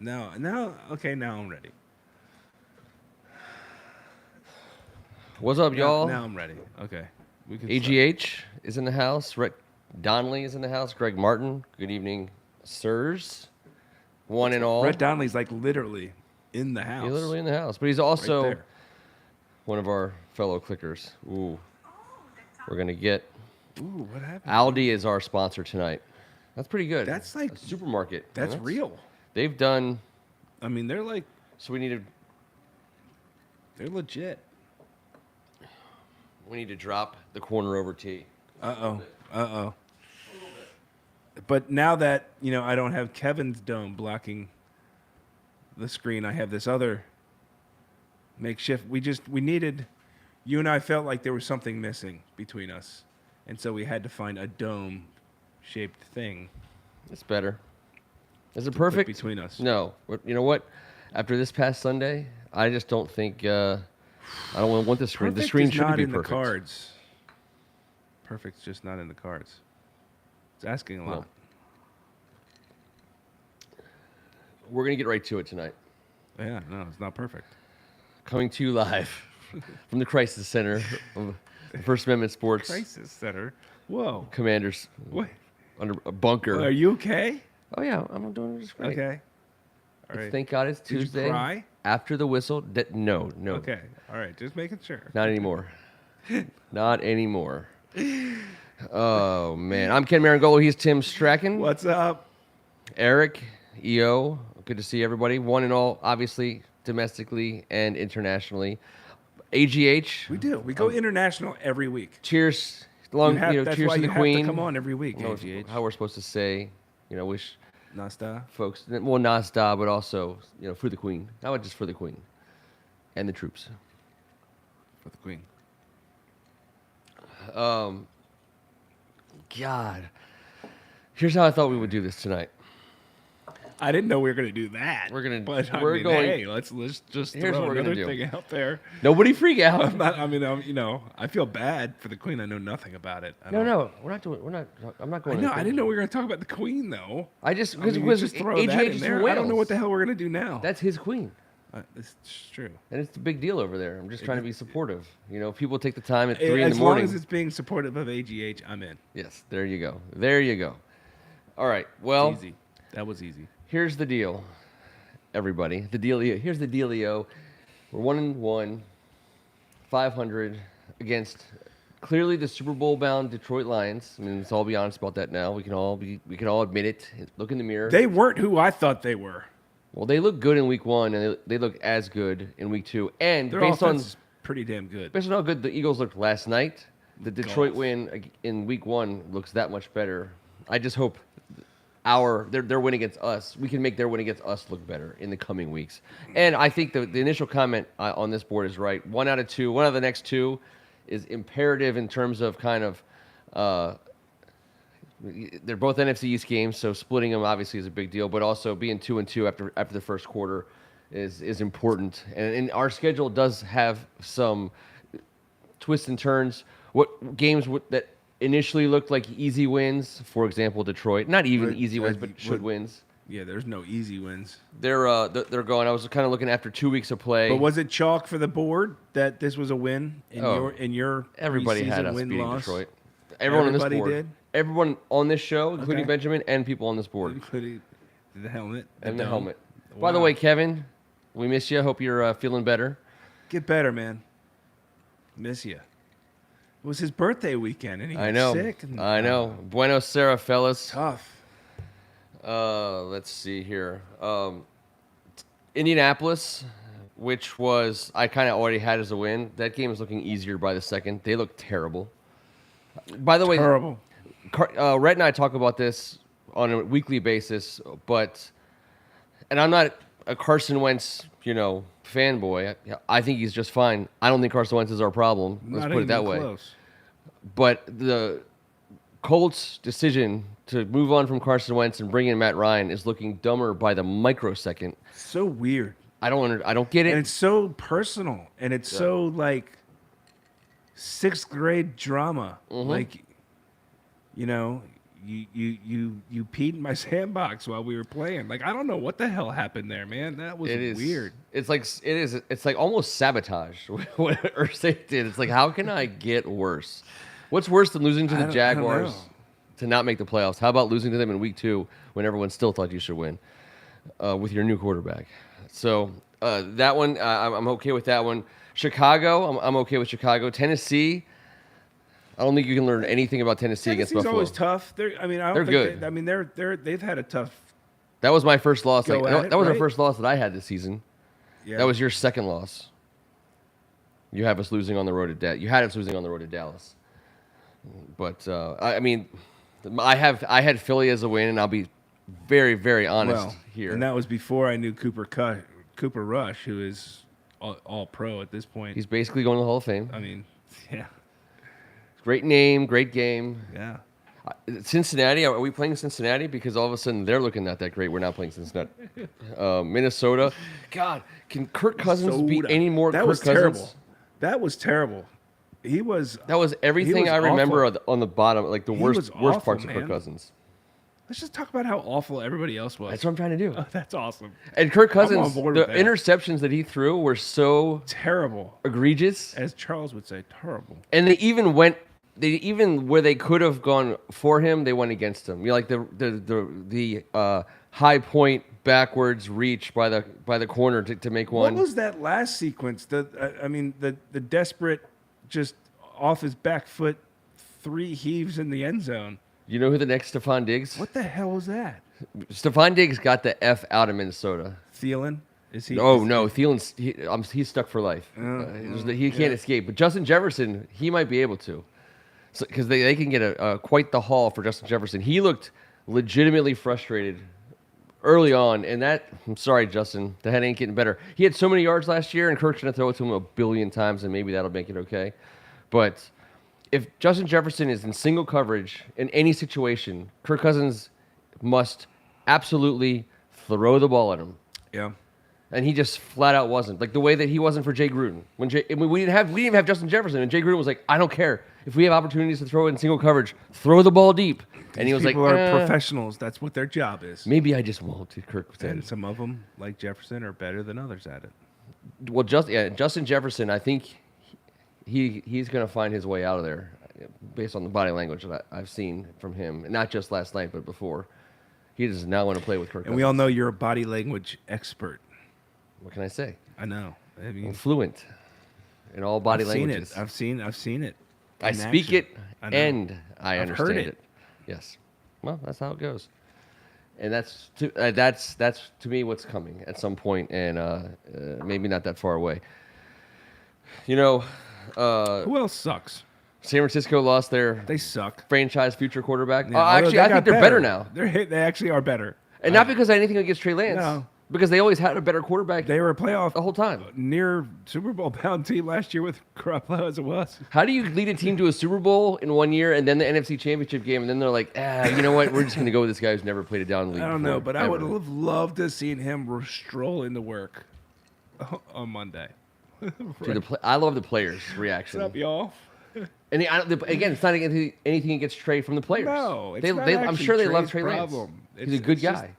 Okay, now I'm ready. What's up, y'all? Now I'm ready. Okay, we can start. AGH is in the house. Rhett Donnelly is in the house. Greg Martin. Good evening, sirs. One and all. Brett Donnelly's like literally in the house. He's literally in the house, but he's right also there. one of our fellow clickers. Ooh, we're gonna get Ooh, what happened? Aldi is our sponsor tonight. That's pretty good. That's like a supermarket. That's real. They've done. I mean, they're like So we need legit. to drop the corner over tea. Uh-oh. But now that, I don't have Kevin's dome blocking the screen, I have this other makeshift. You and I felt like there was something missing between us. And so we had to find a dome-shaped thing. It's better. Is it put perfect? between us. No. You know what? After this past Sunday, I just don't think I don't want the screen. Perfect The screen is shouldn't not be in perfect. the cards. Perfect's just not in the cards. It's asking a lot. No. We're gonna get right to it tonight. Yeah, no, it's not perfect. Coming to you live from the Crisis Center of the First Amendment Sports Crisis Center. Whoa. Commanders What? under a bunker. Are you okay? Oh yeah, I'm doing just great. Okay. All right. Thank God it's Did you Tuesday. cry? After the whistle. No. Okay. All right. Just making sure. Not anymore. Not anymore. Oh man, I'm Ken Marangolo. He's Tim Strachan. What's up? Eric, EO. Good to see everybody. One and all, obviously, domestically and internationally. AGH. We do. We go international every week. Cheers. That's cheers why to you the have Queen. to come on every week, You know AGH. how we're supposed to say, wish Nasta. folks, well, Nasta, but also, for the Queen. How about just for the Queen and the troops? For the Queen. God. Here's how I thought we would do this tonight. I didn't know we were going to do that. We're gonna- But we're going- Hey, let's just Here's throw what we're gonna another do. thing out there. Nobody freak out. I feel bad for the Queen. I know nothing about it. No, we're not. I'm not going. I know. I didn't know we were going to talk about the Queen though. Because We just throw that AGH in is there. from I don't know what Wales. the hell we're going to do now. That's his Queen. It's true. And it's a big deal over there. I'm just trying to be supportive. People take the time at 3 in As the long morning. as it's being supportive of AGH, I'm in. Yes, there you go. There you go. All right. Well, It's easy. That was easy. here's the deal, everybody. Here's the dealio. We're 1-1, 500 against clearly the Super Bowl bound Detroit Lions. I mean, let's all be honest about that now. We can all admit it. Look in the mirror. They weren't who I thought they were. Well, they look good in week 1, and they look as good in week 2. And Their based on offense is pretty damn good. how good the Eagles looked last night, the Detroit Golf. win in week 1 looks that much better. I just hope their win against us, we can make their win against us look better in the coming weeks. And I think the initial comment on this board is right. 1 out of 2, one of the next 2 is imperative in terms of kind of they're both NFC East games, so splitting them obviously is a big deal. But also being 2-2 after the first quarter is important. And our schedule does have some twists and turns. What games that initially looked like easy wins? For example, Detroit. Not even Right, easy wins, right, but should wins. Yeah, there's no easy wins. They're going. I was kind of looking after 2 weeks of play. But was it chalk for the board that this was a win in your Everybody had preseason us beating win-loss? Detroit. Everyone on Everybody this board. did? Everyone on this show, including Okay. Benjamin and people on this board. Including the helmet. And the dome. helmet. By the Wow. way, Kevin, we miss you. Hope you're feeling better. Get better, man. Miss you. It was his birthday weekend, and he I got know. sick. And, I know. Buenos Aires, fellas. Tough. Let's see here. Indianapolis, which was I kind of already had as a win. That game is looking easier by the second. They look terrible. By the way, Terrible. Rhett and I talk about this on a weekly basis, and I'm not a Carson Wentz, fanboy. I think he's just fine. I don't think Carson Wentz is our problem. Let's Not put it that even way. close. But the Colts' decision to move on from Carson Wentz and bring in Matt Ryan is looking dumber by the microsecond. So weird. I don't get And it. it's so personal. And it's so like sixth grade drama. Mm-hmm. Like, you peed in my sandbox while we were playing. Like, I don't know what the hell happened there, man. That was It is weird. It's like It's like almost sabotage what Irsay did. It's like, how can I get worse? What's worse than losing to I the don't Jaguars know. to not make the playoffs? How about losing to them in week 2 when everyone still thought you should win with your new quarterback? So that one, I'm okay with that one. Chicago, I'm okay with Chicago. Tennessee, I don't think you can learn anything about Tennessee against Tennessee's Buffalo. always tough. I mean, I don't They're think good. They, I mean, they've had a tough. That was my first loss. Go Like, at it, that was our right? first loss that I had this season. Yeah. That was your second loss. You have us losing on the road at You had us losing on the road at Dallas. But I mean, I had Philly as a win, and I'll be very, very honest here. and that was before I knew Cooper Rush, who is all pro at this point. He's basically going to the Hall of Fame. I mean, yeah, Great name, great game. yeah. Cincinnati, are we playing Cincinnati? Because all of a sudden they're looking not that great. We're not playing Cincinnati. Minnesota. God, can Kirk Cousins beat Soda. any more That Kirk was Cousins? terrible. That was terrible. He was. That was everything was I remember awful. on the bottom, like the He worst was worst awful, parts of Kirk man. Cousins. Let's just talk about how awful everybody else was. That's what I'm trying to do. Oh, that's awesome. And Kirk I'm on Cousins, board the with that. interceptions that he threw were so Terrible, egregious, as Charles would say. Terrible. and they even where they could have gone for him, they went against him. You know, like the high point backwards reach by the corner to make one. What was that last sequence? The desperate, just off his back foot, 3 heaves in the end zone. You know who the next Stephon Diggs? What the hell was that? Stephon Diggs got the F out of Minnesota. Thielen? Is he? Oh is- no, Thielen's he's stuck for life. He can't escape. But Justin Jefferson, he might be able to, because they can get quite the haul for Justin Jefferson. He looked legitimately frustrated early on, and I'm sorry, Justin, the head ain't getting better. He had so many yards last year, and Kirk's gonna throw it to him a billion times, and maybe that'll make it okay. But if Justin Jefferson is in single coverage in any situation, Kirk Cousins must absolutely throw the ball at him. Yeah. And he just flat out wasn't. Like the way that he wasn't for Jay Gruden. We didn't even have Justin Jefferson, and Jay Gruden was like, I don't care. If we have opportunities to throw it in single coverage, throw the ball deep. And he was like, People are professionals. That's what their job is. maybe I just won't, Kirk said. And some of them, like Jefferson, are better than others at it. Well, Justin Jefferson, I think he's going to find his way out of there based on the body language that I've seen from him. And not just last night, but before. He does not want to play with Kirk And we all know you're a body language expert. What can I say? I know. I I'm mean, fluent in all body I've seen languages. it. I've seen it. I in speak action. it I know. and I I've understand heard it. it. Yes. Well, that's how it goes. And that's to me what's coming at some point, and maybe not that far away. You know, Who else sucks? San Francisco lost their They suck. franchise future quarterback. Yeah, although Actually, they I got think they're better now, They actually are better. and not because of anything against Trey Lance, No. because they always had a better quarterback They were a playoff the whole time. near Super Bowl bound team last year with Garoppolo as it was. How do you lead a team to a Super Bowl in 1 year and then the NFC Championship game, and then they're like, you know what? We're just going to go with this guy who's never played a down league. I don't know, before, but I would ever." have loved to have seen him stroll into work on Monday. Dude, I love the players' What's reaction. up, y'all? And again, it's not anything against Trey from the players. No, it's they, not I'm actually sure they love Trey's Trey Lance. problem. He's a good it's just- guy.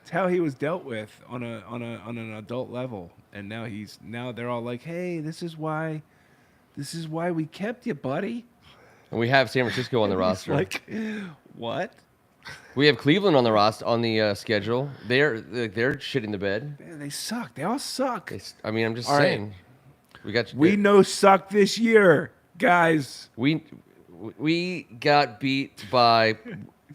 It's how he was dealt with on an adult level, and now they're all like, "Hey, this is why we kept you, buddy." And we have San Francisco on the He's roster. like, what? We have Cleveland on the roster on the schedule. They're shitting the bed. Man, they suck. They all suck. I mean, I'm just All right. saying. We know suck this year, guys. we got beat by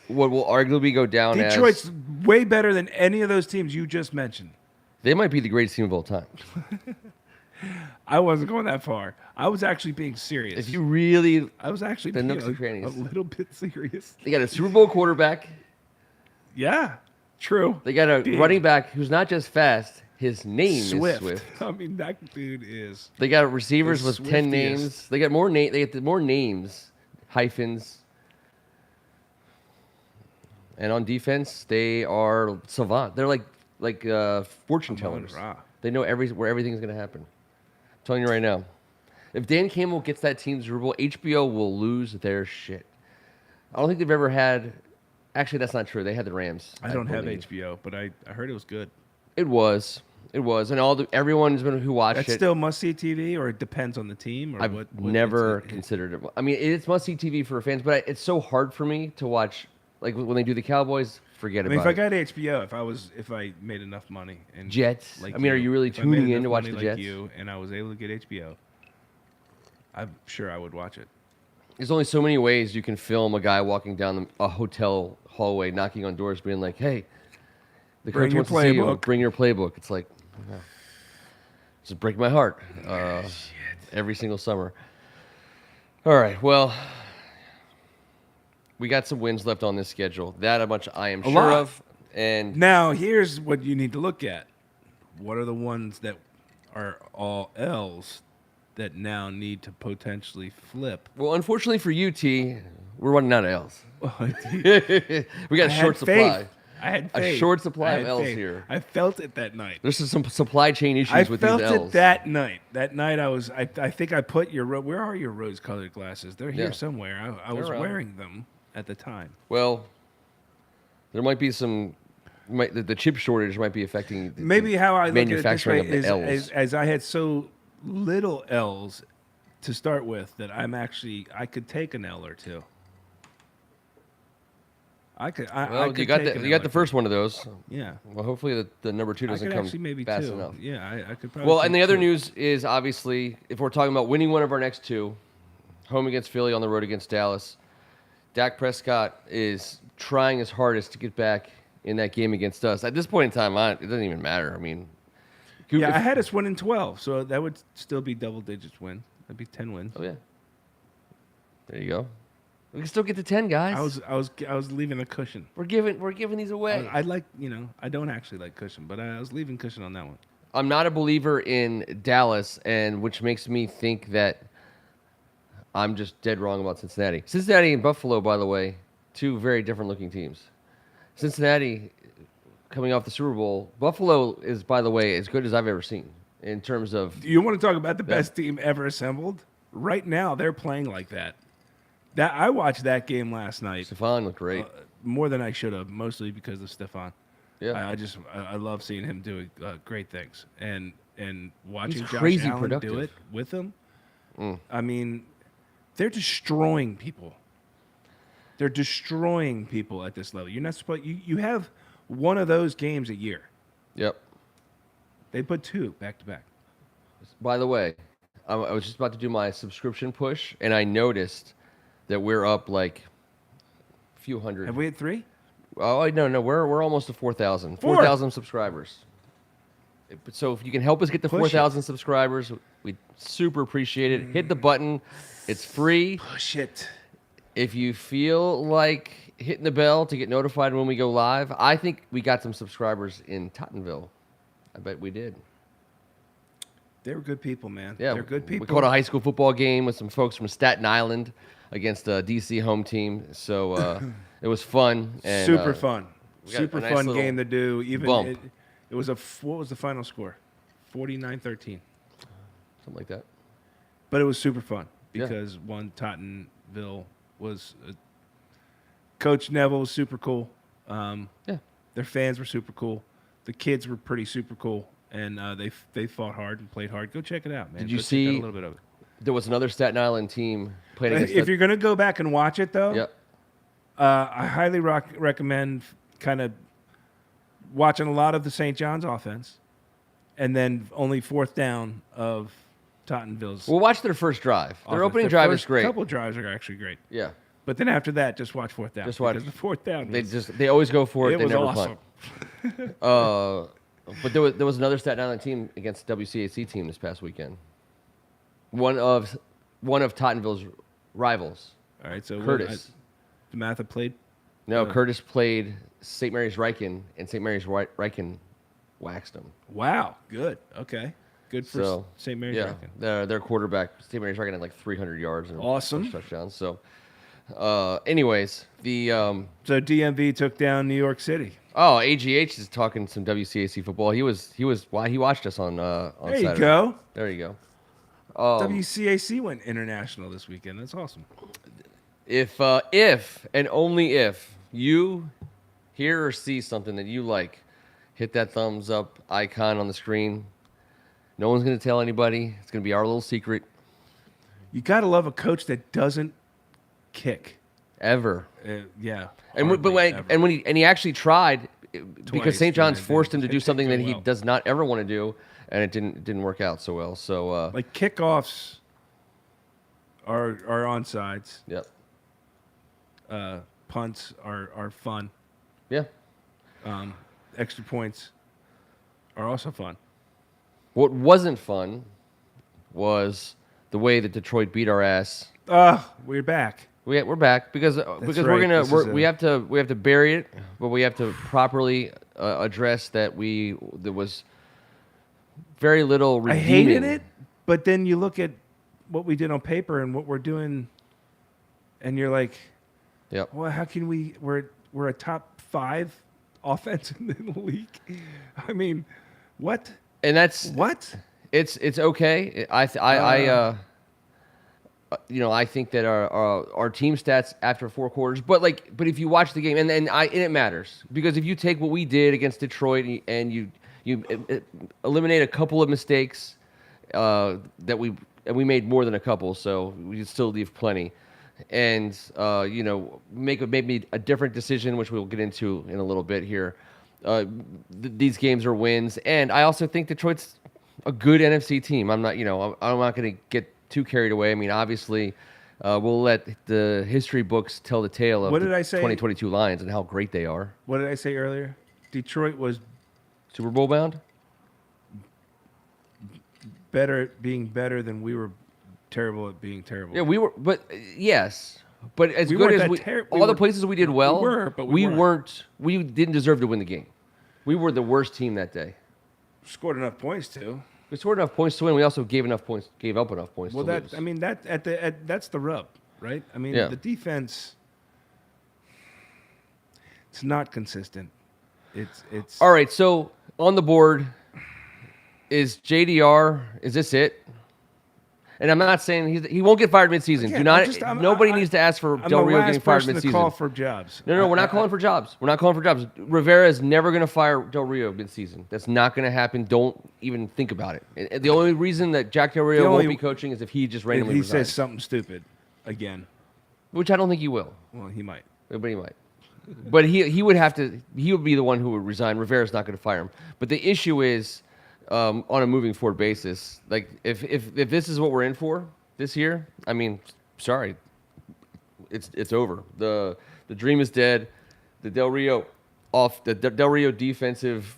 what will arguably go down Detroit's as way better than any of those teams you just mentioned. they might be the greatest team of all time. I wasn't going that far. I was actually being serious. If you really, I was actually The being nooks and crannies. a little bit serious. they got a Super Bowl quarterback. Yeah, true. They got a Big. running back who's not just fast. His name Swift. is Swift. I mean, that dude is. They got receivers The with 10 swiftiest. names. They got more They get more names, hyphens. And on defense, they are savant. They're like fortune tellers. Ra. They know where everything's going to happen. I'm telling you right now. If Dan Campbell gets that team Super Bowl, HBO will lose their shit. I don't think they've ever had Actually, that's not true. They had the Rams. I don't have believe. HBO, but I heard it was good. It was, and everyone's been who watched That's it. still must see TV, or it depends on the team, or I've what never it's- considered it. I mean, it's must see TV for fans, but it's so hard for me to watch. Like when they do the Cowboys, forget I mean, if about I it. got HBO, if I made enough money and Jets. like I mean, are you really if I made tuning in enough to watch money the like Jets? you, and I was able to get HBO, I'm sure I would watch it. There's only so many ways you can film a guy walking down a hotel hallway, knocking on doors, being like, "Hey, the Bring coach your wants to see you. playbook." Bring your playbook." It's like, just break my heart every single summer. All right, well, we got some wins left on this schedule. That much I am sure lot. of. And Now, here's what you need to look at. What are the ones that are all L's that now need to potentially flip? well, unfortunately for UT, we're running out of L's. I We got a had short supply. faith. I had A faith. short supply I of had L's faith. here. I felt it that night. There's some supply chain issues I with felt these L's. it that night. That night, I think I put your. Where are your rose-colored glasses? They're here Yeah. somewhere. I They're was around. wearing them at the time. Well, there might be some. The chip shortage might be affecting Maybe how I look at it this manufacturing way of the is, L's. as I had so little L's to start with that I could take an L or two. I could. Well, could you got take the an you got L the or first one of those. two. Yeah. Well, hopefully the number two I doesn't could come actually maybe fast two. enough. Yeah, I could probably. Well, and take the other two. news is obviously if we're talking about winning one of our next two, home against Philly, on the road against Dallas, Dak Prescott is trying his hardest to get back in that game against us. At this point in time, it doesn't even matter. I mean, Yeah, if- I had us winning 12, so that would still be double digits win. That'd be 10 wins. oh yeah, there you go. We can still get to 10, guys. I was leaving a cushion. We're giving these away. I like, I don't actually like cushion, but I was leaving cushion on that one. I'm not a believer in Dallas, and which makes me think that I'm just dead wrong about Cincinnati. Cincinnati and Buffalo, by the way, two very different looking teams. Cincinnati, coming off the Super Bowl, Buffalo is, by the way, as good as I've ever seen in terms of. You want to talk about the best team ever assembled? Right now, they're playing like that. I watched that game last night Stephon looked great. more than I should have, mostly because of Stephon. Yeah. I love seeing him do great things, and watching He's Josh crazy Allen productive. do it with him. Mm. I mean, they're destroying people. They're destroying people at this level. You're not supposed. You have one of those games a year. Yep. They put two back to back. By the way, I was just about to do my subscription push, and I noticed that we're up like a few hundred. Have we had three? Oh no, we're almost to 4,000. Four. 4,000 subscribers. So if you can help us get to Push it. 4,000 subscribers, we'd super appreciate it. Hit the button. It's free. Push it. If you feel like hitting the bell to get notified when we go live, I think we got some subscribers in Tottenville. I bet we did. They were good people, man. Yeah, They're good people. We caught a high school football game with some folks from Staten Island against a DC home team. So it was fun. And, Super fun. we got Super a nice fun little game to do. Even bump. it was what was the final score? 49-13. Something like that. But it was super fun Yeah. because Tottenville was Coach Neville was super cool. Yeah. Their fans were super cool. The kids were pretty super cool, and they fought hard and played hard. Go check it out, man. Did you Go check out see- a little bit of it? There was another Staten Island team playing against. If you're gonna go back and watch it, though, Yep. I highly recommend kind of watching a lot of the St. John's offense, and then only fourth down of Tottenville's. We'll watch their first drive. Their offense. opening The drive is first great. couple drives are actually great, Yeah. but then after that, just watch fourth down. Just watch- because the fourth down. They always go for it. It They was never awesome. punt. But there was another Staten Island team against the WCAC team this past weekend. One of Tottenville's rivals. All right, so Curtis. DeMatha played. No, Curtis played St. Mary's Riken, and St. Mary's Riken waxed him. Wow, good. Okay, good for So St. Mary's. yeah, Riken. their quarterback St. Mary's Riken had like 300 yards and Awesome. touchdowns. So, anyways, the So DMV took down New York City. AGH is talking some WCAC football. He watched us on There Saturday. you go. There you go. WCAC went international this weekend. That's awesome. If and only if you hear or see something that you like, hit that thumbs up icon on the screen. No one's going to tell anybody. It's going to be our little secret. You got to love a coach that doesn't kick. Ever. Yeah. And when he actually tried, because Twice, St. John's and it forced him to didn't- do it something that didn't he go well. does not ever want to do, and it didn't work out so well. So Like kickoffs are onsides. yep. Punts are fun. Yeah. Extra points are also fun. What wasn't fun was the way that Detroit beat our ass. We're back. We're back because right. we have to bury it, but we have to properly address that there was very little I redeeming. hated it, but then you look at what we did on paper and what we're doing, and you're like, Yep. well, how can we're a top 5 offense in the league? I mean, what? And that's What? it's okay. I think that our team stats after 4 quarters, but if you watch the game and it matters, because if you take what we did against Detroit and you eliminate a couple of mistakes that we made more than a couple, so we still leave plenty, and make maybe a different decision, which we'll get into in a little bit here. These games are wins, and I also think Detroit's a good NFC team. I'm not going to get too carried away. I mean, obviously, we'll let the history books tell the tale of What did the I say? 2022 Lions and how great they are. What did I say earlier? Detroit was Super Bowl bound? better at being better than we were terrible at being terrible. Yeah, we were, but yes. But as We good weren't as that we all the were- places we did well, we were, but we weren't. we didn't deserve to win the game. We were the worst team that day. Scored enough points too. We scored enough points to win. We also gave up enough points Well, to lose. that's the rub, right? I mean, Yeah. the defense, it's not consistent. It's All right, so on the board is JDR. Is this it? And I'm not saying he won't get fired midseason. Again, Nobody needs to ask for I'm Del the Rio last getting fired person to midseason. call for jobs. No, we're not calling for jobs. We're not calling for jobs. Rivera is never going to fire Del Rio midseason. That's not going to happen. Don't even think about it. And the only reason that Jack Del Rio won't be coaching is if he just If randomly he resigns, says something stupid again. which I don't think he will. Well, he might. But he might. But he would have to. He would be the one who would resign. Rivera's not going to fire him. But the issue is, on a moving forward basis, like if this is what we're in for this year, I mean, sorry, it's over. The dream is dead. The Del Rio defensive,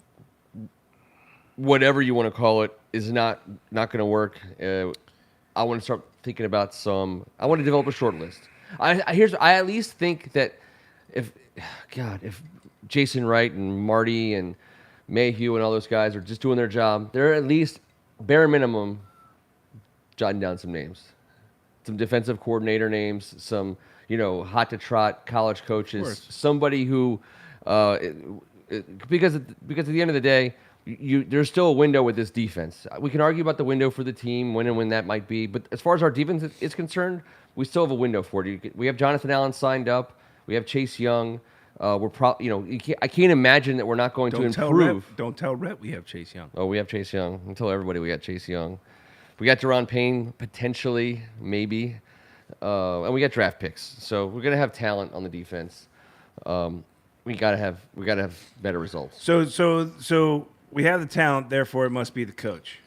whatever you want to call it, is not going to work. I want to start thinking about I want to develop a short list. I at least think that if Jason Wright and Marty and Mayhew and all those guys are just doing their job, they're at least bare minimum jotting down some names, some defensive coordinator names, some hot to trot college coaches, somebody who because at the end of the day, there's still a window with this defense. We can argue about the window for the team, when and when that might be, but as far as our defense is concerned, we still have a window for it. We have Jonathan Allen signed up. We have Chase Young. I can't imagine that we're not going to improve. Don't tell Rhett we have Chase Young. Oh, we have Chase Young. I'll tell everybody we got Chase Young. We got Deron Payne, potentially, maybe. And we got draft picks. So we're gonna have talent on the defense. We gotta have better results. So we have the talent, therefore it must be the coach.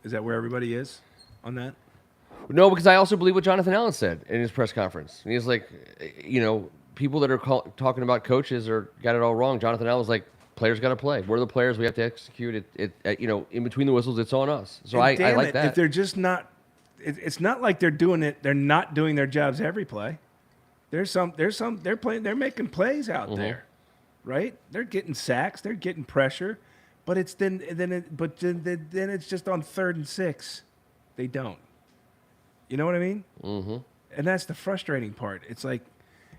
Is that where everybody is on that? No, because I also believe what Jonathan Allen said in his press conference. And he's like, people that are talking about coaches got it all wrong. Jonathan Allen was like, players got to play. We're the players. We have to execute it. In between the whistles, it's on us. So I like that. If they're just not, it's not like they're doing it. They're not doing their jobs every play. They're making plays out there, right? They're getting sacks. They're getting pressure, but then it's just on 3rd and 6. They don't. You know what I mean? Mm-hmm. And that's the frustrating part. It's like,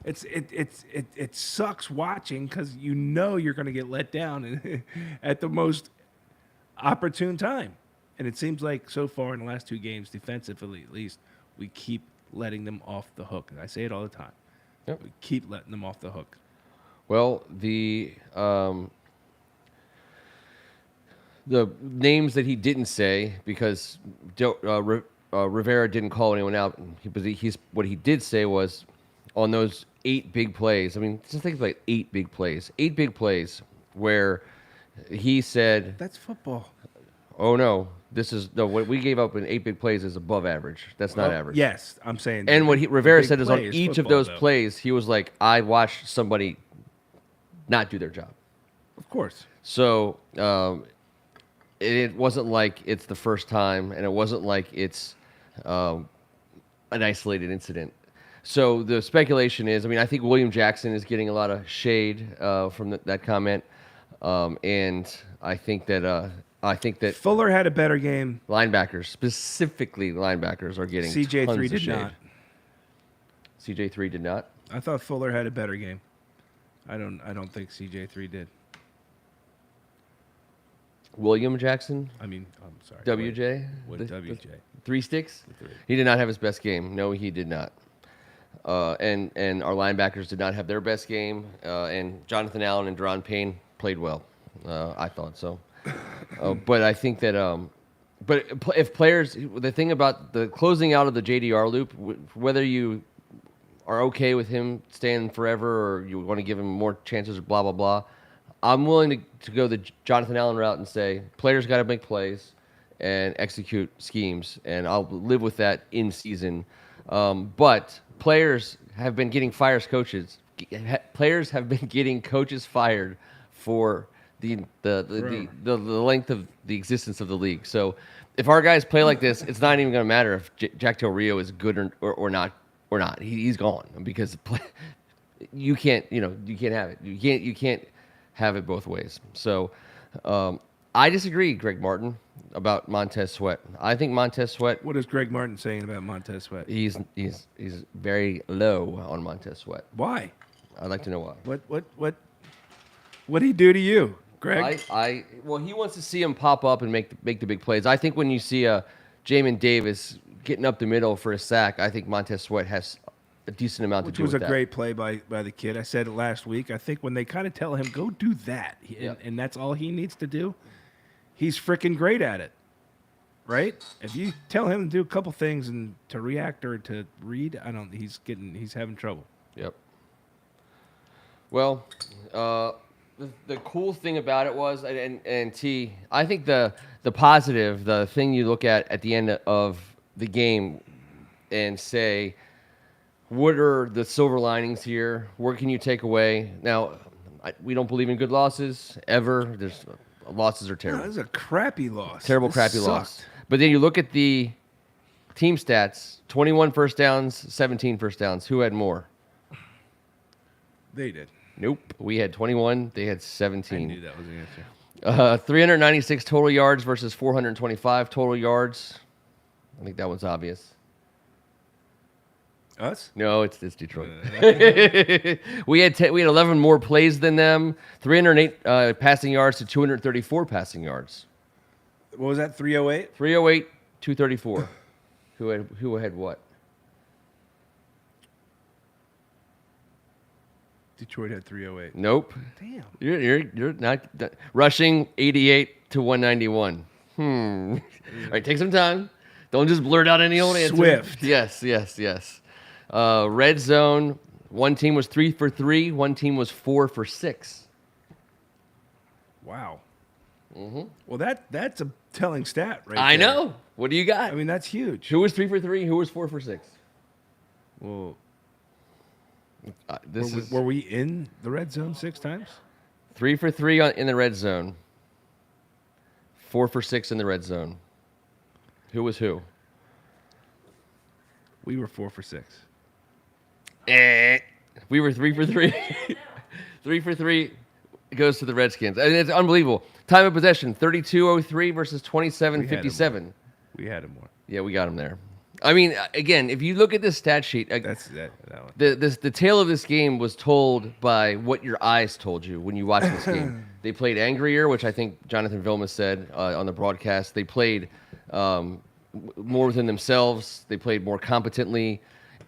it sucks watching because you're going to get let down at the most opportune time. And it seems like so far in the last 2 games, defensively at least, we keep letting them off the hook. And I say it all the time. Yep. We keep letting them off the hook. Well, the names that he didn't say because Rivera didn't call anyone out. What he did say was on those 8 big plays. I mean, just think about 8 big plays where he said, That's football. "Oh no, what we gave up in 8 big plays is above average. That's not average." Yes, I'm saying. And what the Rivera big said is on play is each of football, those though. plays, he was like, "I watched somebody not do their job." Of course. So it wasn't like it's the first time, and it wasn't like it's an isolated incident. So the speculation is, I mean, I think William Jackson is getting a lot of shade from that comment, and I think that Fuller had a better game. linebackers, specifically linebackers, are getting tons CJ3 of did shade. not. CJ3 did not. I thought Fuller had a better game. I don't think CJ3 did. William Jackson, I mean, I'm sorry. WJ, What The- WJ? the 3 sticks. three. He did not have his best game. No, he did not. And our linebackers did not have their best game. And Jonathan Allen and Deron Payne played well. I thought so. But I think that if players, the thing about the closing out of the JDR loop, whether you are okay with him staying forever or you want to give him more chances or blah, blah, blah, I'm willing to go the Jonathan Allen route and say players got to make plays and execute schemes, and I'll live with that in season. But players have been getting Players have been getting coaches fired for the length of the existence of the league. So if our guys play like this, it's not even going to matter if Jack Del Rio is good or not. He's gone because you can't have it. You can't have it both ways. So I disagree, Greg Martin, about Montez Sweat. I think Montez Sweat. What is Greg Martin saying about Montez Sweat? He's very low on Montez Sweat. Why? I'd like to know why. What did he do to you, Greg? Well, he wants to see him pop up and make the big plays. I think when you see Jamin Davis getting up the middle for a sack, I think Montez Sweat has a decent amount Which to do was with a that. great play by the kid. I said it last week. I think when they kind of tell him, go do that, and that's all he needs to do, he's freaking great at it. Right? If you tell him to do a couple things and to react or to read, he's having trouble. Yep. Well, the cool thing about it was, and T, I think the positive, the thing you look at the end of the game and say, what are the silver linings here? What can you take away? Now, we don't believe in good losses ever. Losses are No, terrible. this is a crappy loss. Terrible, This crappy loss. sucked. But then you look at the team stats, 21 first downs, 17 first downs. Who had more? They did. Nope. We had 21. They had I 17. knew that was the answer. 396 total yards versus 425 total yards. I think that one's obvious. Us? No, it's Detroit. we had 11 more plays than them. 308 passing yards to 234 passing yards. What was that? 308? 308, 234. Who had what? Detroit had 308. Nope. Damn. You're not rushing 88 to 191. All right, take some time. Don't just blurt out any old answer. Swift. Yes. Red zone. One team was 3 for 3. One team was 4 for 6. Wow. Well, that's a telling stat, right? I there. know. What do you got? I mean, that's huge. Who was 3 for 3? Who was 4 for 6? Well, This is were we in the red zone 6 times? 3 for 3 in the red zone. 4 for 6 in the red zone. Who was who? We were 4 for 6. We were 3 for 3. 3 for 3 goes to the Redskins. And it's unbelievable. Time of possession, 32:03 versus 27:57. We had him more. Yeah, we got him there. I mean, again, if you look at this stat sheet, That's that one. the tale of this game was told by what your eyes told you when you watched this game. They played angrier, which I think Jonathan Vilma said on the broadcast. They played more within themselves. They played more competently.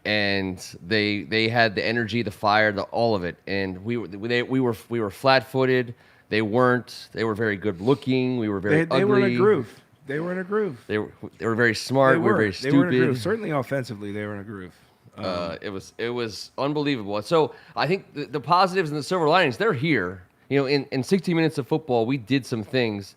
and they had the energy, the fire, all of it. And we were flat-footed. They weren't. They were very good-looking. We were very ugly. They were in a groove. They were in a groove. They were very smart. We were very stupid. They were in a groove. Certainly offensively, they were in a groove. It was unbelievable. So I think the positives and the silver linings, they're here. You know, in 60 minutes of football, we did some things,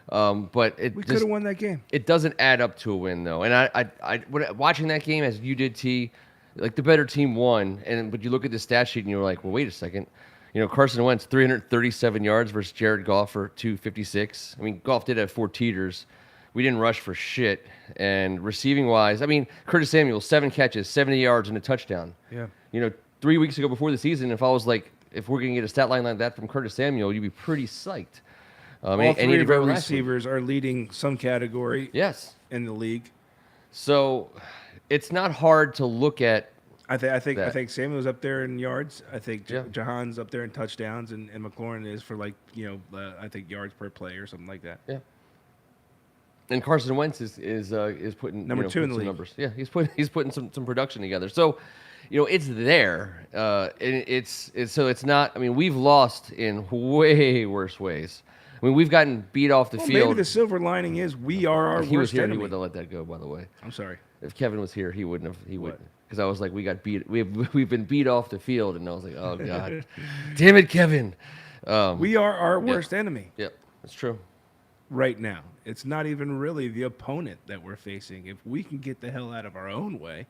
but We could have won that game. it doesn't add up to a win though. And when watching that game as you did, T, like the better team won. But you look at the stat sheet and you're like, well, wait a second. You know, Carson Wentz 337 yards versus Jared Goff for 256. I mean, Goff did have 4 teeters. We didn't rush for shit. And receiving wise, I mean, Curtis Samuel 7 catches, 70 yards and a touchdown. Yeah. You know, 3 weeks ago before the season, if we're going to get a stat line like that from Curtis Samuel, you'd be pretty psyched. All three of our receivers are leading some category Yes. in the league. So it's not hard to look at. I think Samuel's up there in yards. I think Yeah. Jahan's up there in touchdowns, and McLaurin is for I think yards per play or something like that. Yeah. And Carson Wentz is putting Number 2 in the some league. numbers. Yeah, he's putting some production together. So, you know, it's there. And it's not. I mean, we've lost in way worse ways. I mean, we've gotten beat off the field. Maybe the silver lining is we are our If he was worst here, enemy. he wouldn't have let that go. By the way, I'm sorry. if Kevin was here, he wouldn't have. He would What? because I was like, we got beat. We've been beat off the field, and I was like, oh god, damn it, Kevin. We are our worst enemy Yeah, that's true. right now. It's not even really the opponent that we're facing. If we can get the hell out of our own way,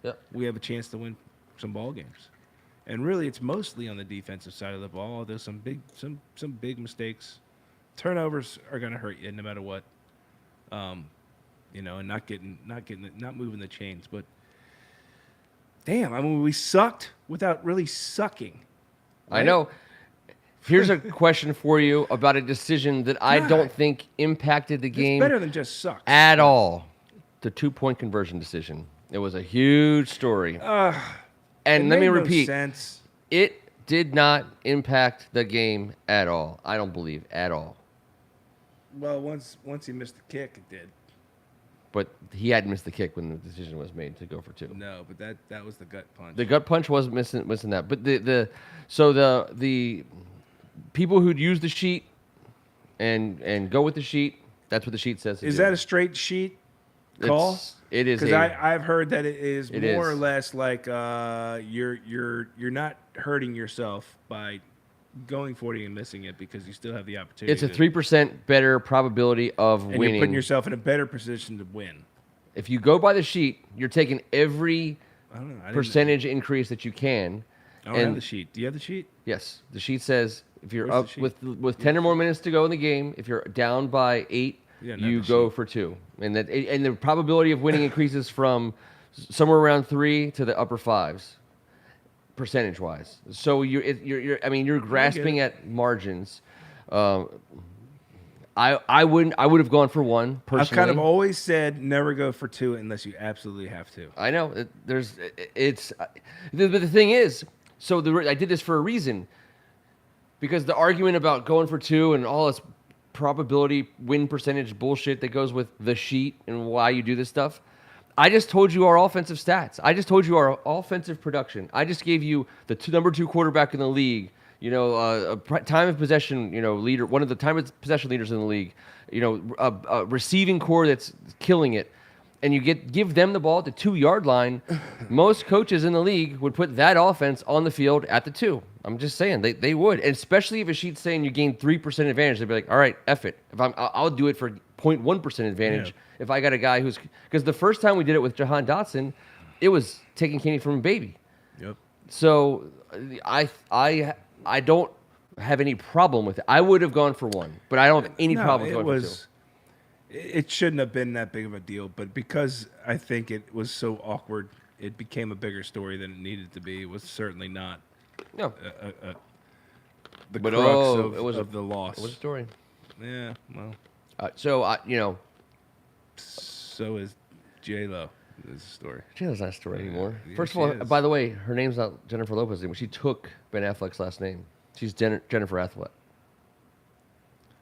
Yeah. we have a chance to win some ball games. And really, it's mostly on the defensive side of the ball. There's some big mistakes. Turnovers are going to hurt you no matter what. You know, and not moving the chains. But damn, I mean, we sucked without really sucking. I right? know. Here's a question for you about a decision that I God. don't think impacted the It's game better than just suck. at all. The 2-point conversion decision. It was a huge story. And let me repeat, Sense. it did not impact the game at all. I don't believe at all. Well, once he missed the kick, it did. But he hadn't missed the kick when the decision was made to go for 2. No, but that was the gut punch. The gut punch was missing that. But the people who'd use the sheet and go with the sheet, that's what the sheet says. Is that a straight sheet call? It is. Because I've heard that it is It more is. or less like you're not hurting yourself by going 40 and missing it because you still have the opportunity. It's a 3% better probability of and winning. you're putting yourself in a better position to win. If you go by the sheet, you're taking every I don't know. percentage increase that you can. I don't have the sheet. Do you have the sheet? Yes, the sheet says if you're Where's the up sheet? with 10 or more minutes to go in the game, if you're down by 8, Yeah, not you the go sheet. for 2, and the probability of winning increases from somewhere around 3 to the upper 5s, percentage wise. So you're grasping at margins. I would have gone for 1 personally. I've kind of always said never go for 2 unless you absolutely have to. I know but the thing is, I did this for a reason, because the argument about going for 2 and all this probability win percentage bullshit that goes with the sheet and why you do this stuff. I just told you our offensive stats. I just told you our offensive production. I just gave you the number 2 quarterback in the league. You know, time of possession, leader, one of the time of possession leaders in the league. You know, a receiving core that's killing it, and you give them the ball at the 2-yard line. Most coaches in the league would put that offense on the field at the 2. I'm just saying they would, and especially if a sheet's saying you gain 3% advantage, they'd be like, all right, F it. I'll do it for 0.1% advantage. Yeah. If I got a guy because the first time we did it with Jahan Dotson, it was taking candy from a baby. Yep. So I don't have any problem with it. I would have gone for 1, but I don't have any problem going for 2. It shouldn't have been that big of a deal, but because I think it was so awkward, it became a bigger story than it needed to be. It was certainly not No, the But, crux oh, it was of the loss. it was a story. Yeah, well, so is J-Lo. This story. Jayla's not a story anymore. Yeah, First of she all, is. by the way, her name's not Jennifer Lopez anymore. She took Ben Affleck's last name. She's Jennifer Affleck.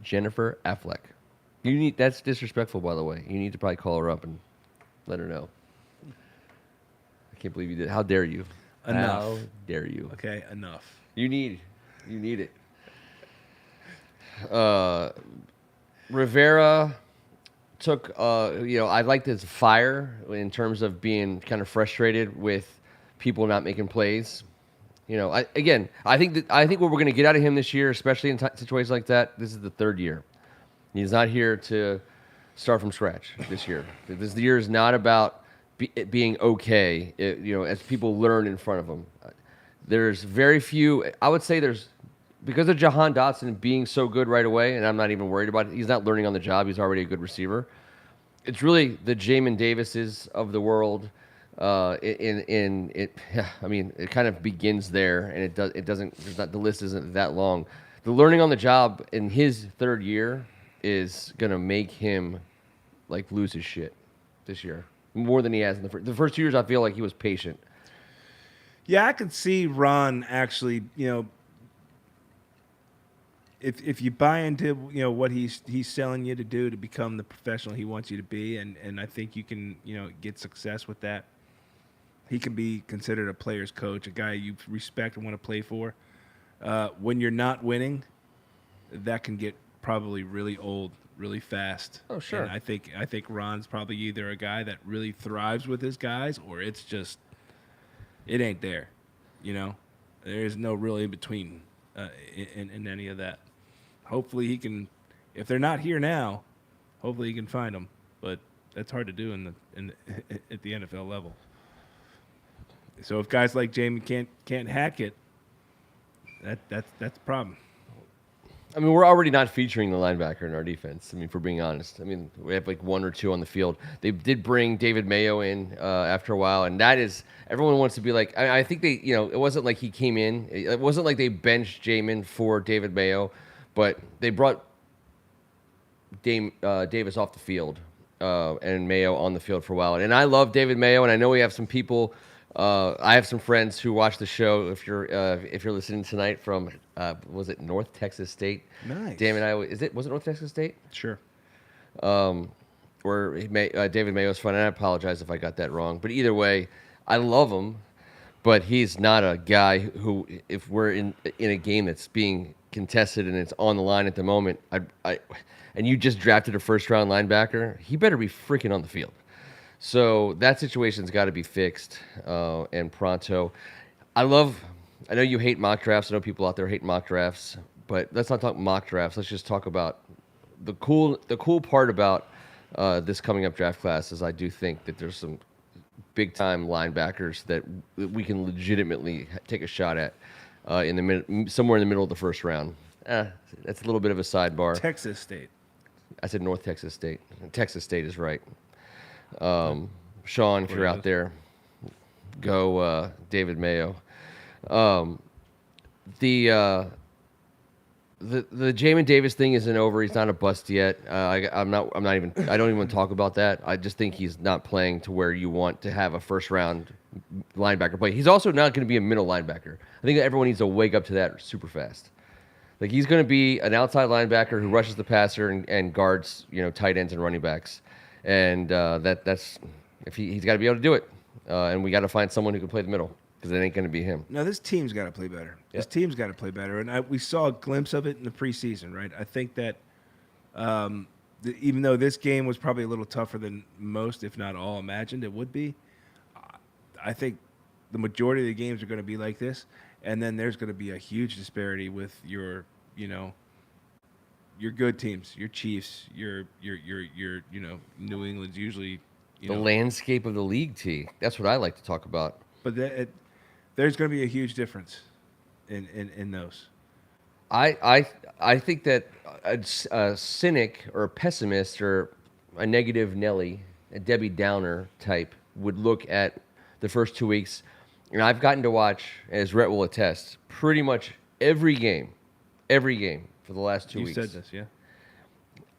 Jennifer Affleck. That's disrespectful, by the way. You need to probably call her up and let her know. I can't believe you did. How dare you? Enough. How dare you? Okay, enough. You need it. Rivera took, I liked his fire in terms of being kind of frustrated with people not making plays. I think what we're going to get out of him this year, especially in situations like that, this is the third year. He's not here to start from scratch this year. This year is not about it being okay, as people learn in front of him. There's very few, I would say because of Jahan Dotson being so good right away, and I'm not even worried about it, he's not learning on the job, he's already a good receiver. It's really the Jamin Davises of the world. It kind of begins there, and the list isn't that long. The learning on the job in his third year is going to make him lose his shit this year more than he has in the first 2 years. I feel like he was patient. Yeah, I could see Ron actually, if you buy into what he's selling you to do to become the professional he wants you to be, and I think you can get success with that. He can be considered a player's coach, a guy you respect and want to play for. When you're not winning, that can get probably really old really fast. Oh, sure. And I think Ron's probably either a guy that really thrives with his guys, or it's just it ain't there. There is no real in between in any of that. Hopefully he can. If they're not here now, hopefully he can find them. But that's hard to do at the NFL level. So if guys like Jamie can't hack it, that's a problem. I mean, we're already not featuring the linebacker in our defense. I mean, for being honest, we have one or two on the field. They did bring David Mayo in after a while, and that is everyone wants to be like. I think they, it wasn't like he came in. It wasn't like they benched Jamin for David Mayo, but they brought Davis off the field and Mayo on the field for a while. And I love David Mayo, and I know we have some people. I have some friends who watch the show. If you're listening tonight from was it North Texas State? Nice. Damn it, was it North Texas State? Sure. Where David Mayo's fun, and I apologize if I got that wrong. But either way, I love him, but he's not a guy who, if we're in a game that's being contested and it's on the line at the moment, and you just drafted a first-round linebacker, he better be freaking on the field. So that situation's got to be fixed, and pronto. I know you hate mock drafts. I know people out there hate mock drafts, but let's not talk mock drafts. Let's just talk about the cool part about this coming up draft class is I do think that there's some big-time linebackers that we can legitimately take a shot at somewhere in the middle of the first round. That's a little bit of a sidebar. Texas State. I said North Texas State. Texas State is right. Sean, if you're out there, go David Mayo. The Jamin Davis thing isn't over. He's not a bust yet. I don't even want to talk about that. I just think he's not playing to where you want to have a first round linebacker play. He's also not going to be a middle linebacker. I think everyone needs to wake up to that super fast. He's going to be an outside linebacker who rushes the passer and guards, tight ends and running backs. And that's if he's got to be able to do it, and we got to find someone who can play the middle because it ain't going to be him. No, this team's got to play better. This team's got to play better, and we saw a glimpse of it in the preseason, right? I think that even though this game was probably a little tougher than most, if not all, imagined it would be, I think the majority of the games are going to be like this, and then there's going to be a huge disparity with your good teams, your Chiefs, your New England's usually the landscape of the league. That's what I like to talk about. But there's going to be a huge difference in those. I think that a cynic or a pessimist or a negative Nelly, a Debbie Downer type would look at the first 2 weeks, and I've gotten to watch, as Rhett will attest, pretty much every game for the last 2 weeks. You said this, yeah.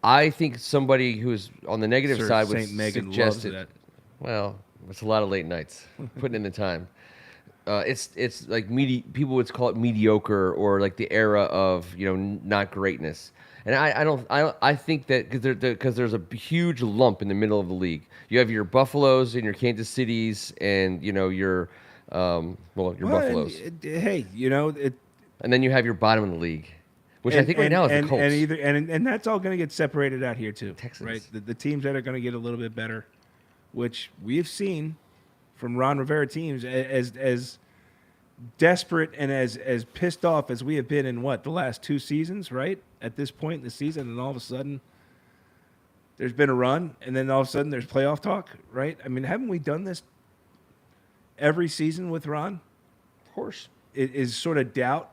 I think somebody who's on the negative side would Saint Megan suggest loves it. that. Well, it's a lot of late nights putting in the time. It's like people would call it mediocre or like the era of not greatness. And I think that because there's a huge lump in the middle of the league. You have your Buffaloes and your Kansas Cities, and your your Well, Buffaloes, hey, and then you have your bottom of the league, which I think right now is the Colts. and that's all going to get separated out here too. Texans. Right? The teams that are going to get a little bit better, which we've seen from Ron Rivera teams as desperate and as pissed off as we have been in the last 2 seasons, right? At this point in the season, and all of a sudden there's been a run, and then all of a sudden there's playoff talk, right? I mean, haven't we done this every season with Ron? Of course. It is sort of doubt.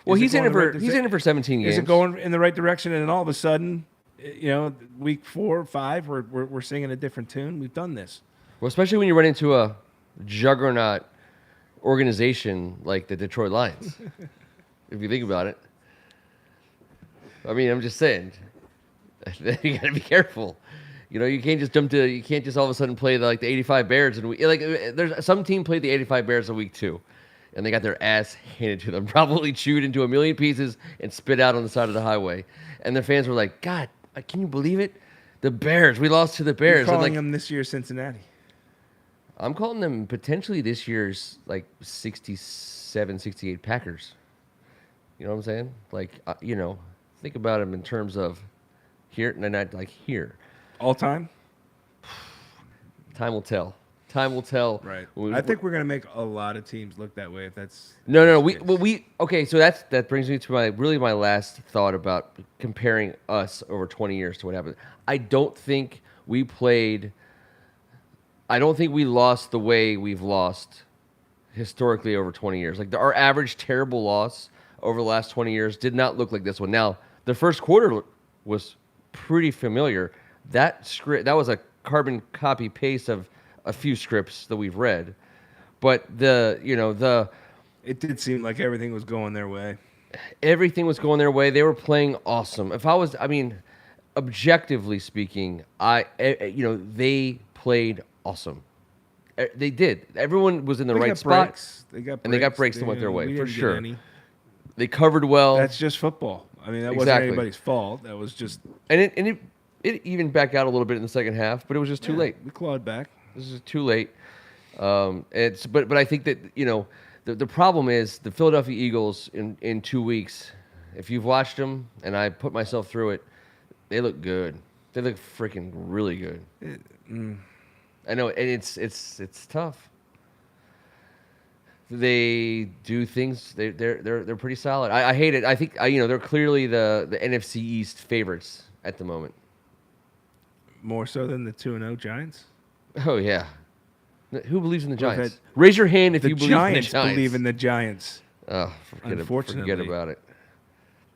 Well, Is it he's in going it the right for he's in it for 17 games. Is it going in the right direction? And then all of a sudden, week 4 or 5, we're singing a different tune. We've done this. Well, especially when you run into a juggernaut organization like the Detroit Lions. If you think about it. I mean, I'm just saying. You got to be careful. You can't just you can't just all of a sudden play the 85 Bears and there's some team played the 85 Bears in week 2 and they got their ass handed to them, probably chewed into a million pieces and spit out on the side of the highway. And their fans were like, "God, can you believe it? The Bears, we lost to the Bears." You're calling them this year Cincinnati. I'm calling them potentially this year's 67, 68 Packers. You know what I'm saying? Think about them in terms of here, and not here. All time? Time will tell. Time will tell. Right. I think we're going to make a lot of teams look that way if that's... No. Okay, so that brings me to my last thought about comparing us over 20 years to what happened. I don't think we lost the way we've lost historically over 20 years. Our average terrible loss over the last 20 years did not look like this one. Now, the first quarter was pretty familiar. That was a carbon copy paste of a few scripts that we've read. But it did seem like everything was going their way. Everything was going their way. They were playing awesome. Objectively speaking, they played awesome. They did. Everyone was in the right spot. They got breaks. And they got breaks that went their way, we for didn't get sure. any. They covered well. That's just football. I mean, that wasn't Exactly. anybody's fault. That was just... And it even back out a little bit in the second half, but it was just too late. We clawed back. This is too late. But I think that the problem is the Philadelphia Eagles in 2 weeks. If you've watched them, and I put myself through it, they look good. They look freaking really good. I know, and it's tough. They do things. They're pretty solid. I hate it. I think they're clearly the NFC East favorites at the moment. More so than the 2-0 Giants? Oh yeah. Who believes in the Giants? Raise your hand if you believe in the Giants. Believe in the Giants. Oh, forget about it.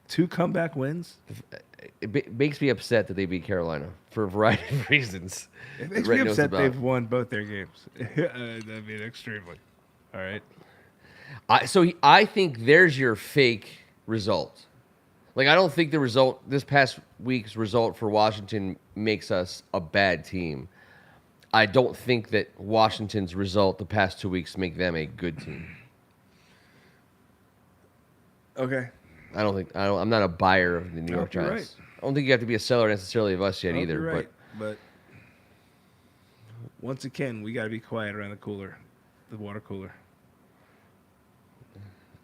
2 comeback wins. It makes me upset that they beat Carolina for a variety of reasons. It makes me upset they've won both their games. Extremely. All right. I think there's your fake result. I don't think this past week's result for Washington makes us a bad team. I don't think that Washington's result the past 2 weeks make them a good team. Okay. I'm not a buyer of the New York Giants. Right. I don't think you have to be a seller necessarily of us yet either. Right. But once again, we got to be quiet around the water cooler.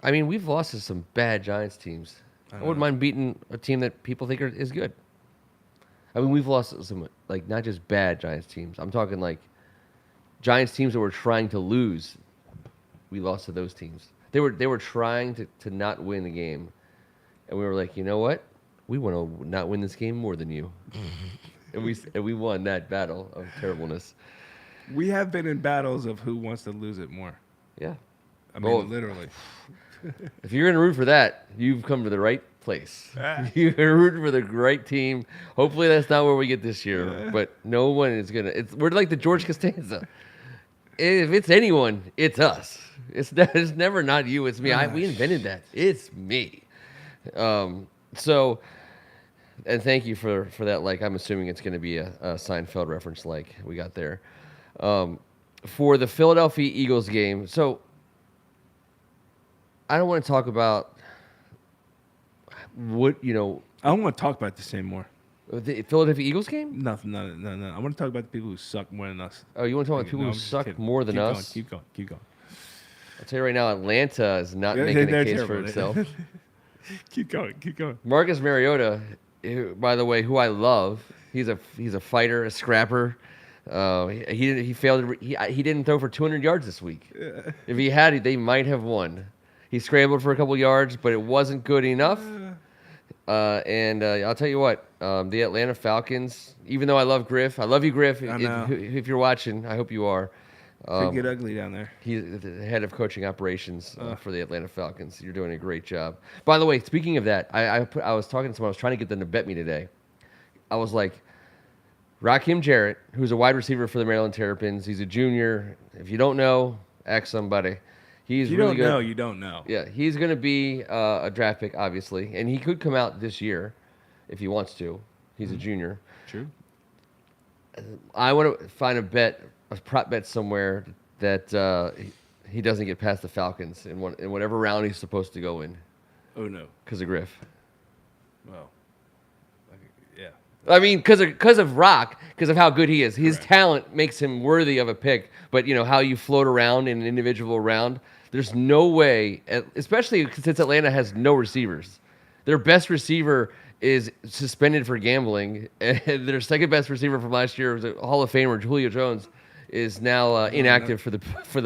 I mean, we've lost to some bad Giants teams. I wouldn't mind beating a team that people think is good. I mean, we've lost to some not just bad Giants teams. I'm talking Giants teams that were trying to lose. We lost to those teams. They were trying to not win the game, and we were like, you know what? We want to not win this game more than you, and we won that battle of terribleness. We have been in battles of who wants to lose it more. Yeah. I mean, literally. If you're going to root for that, you've come to the right place. You're rooting for the right team. Hopefully that's not where we get this year, but no one is going to. We're like the George Costanza. If it's anyone, it's us. It's never not you, it's me. We invented that. It's me. And thank you for that. I'm assuming it's going to be a Seinfeld reference we got there. For the Philadelphia Eagles game, so I don't want to talk about would I don't want to talk about this anymore. the Philadelphia Eagles game? Nothing. No. I want to talk about the people who suck more than us. Oh, you want to talk about people No, who I'm just suck kidding. more than Keep us? Keep going. I'll tell you right now, Atlanta is not Yeah, making a they're case for terrible. itself. Keep going. Marcus Mariota, by the way, who I love, he's a fighter, a scrapper. He failed. He didn't throw for 200 yards this week. If he had, they might have won. He scrambled for a couple yards, but it wasn't good enough. And I'll tell you what, the Atlanta Falcons. Even though I love Griff, I love you, Griff. I know. If you're watching, I hope you are. Could get ugly down there. He's the head of coaching operations for the Atlanta Falcons. You're doing a great job. By the way, speaking of that, I was talking to someone. I was trying to get them to bet me today. I was like, Raheem Jarrett, who's a wide receiver for the Maryland Terrapins. He's a junior. If you don't know, ask somebody. He's You really don't good. know. You don't know. Yeah, he's going to be a draft pick, obviously, and he could come out this year if he wants to. He's a junior. True. I want to find a prop bet somewhere that he doesn't get past the Falcons in whatever round he's supposed to go in Oh no. because of Griff. Well. Yeah. I mean, because of Rock, because of how good he is. His talent makes him worthy of a pick. But how you float around in an individual round, there's no way, especially since Atlanta has no receivers. Their best receiver is suspended for gambling, and their second best receiver from last year was a Hall of Famer, Julio Jones, is now inactive for the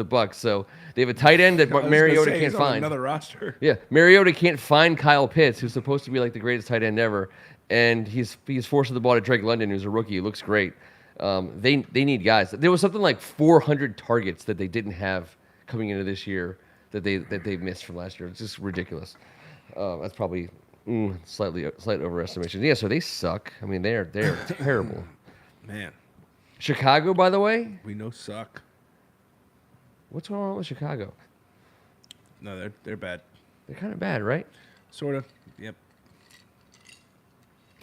Bucs. So they have a tight end that I was gonna Mariota say, can't he's on find. another roster. Yeah, Mariota can't find Kyle Pitts, who's supposed to be like the greatest tight end ever, and he's forcing the ball to Drake London, who's a rookie. He looks great. They need guys. There was something like 400 targets that they didn't have coming into this year that they missed from last year. It's just ridiculous. That's probably slight overestimation. Yeah, so they suck. I mean, they're terrible. Man, Chicago, by the way, we know suck. what's going on with Chicago? No, they're bad. They're kind of bad, right? Sort of. Yep.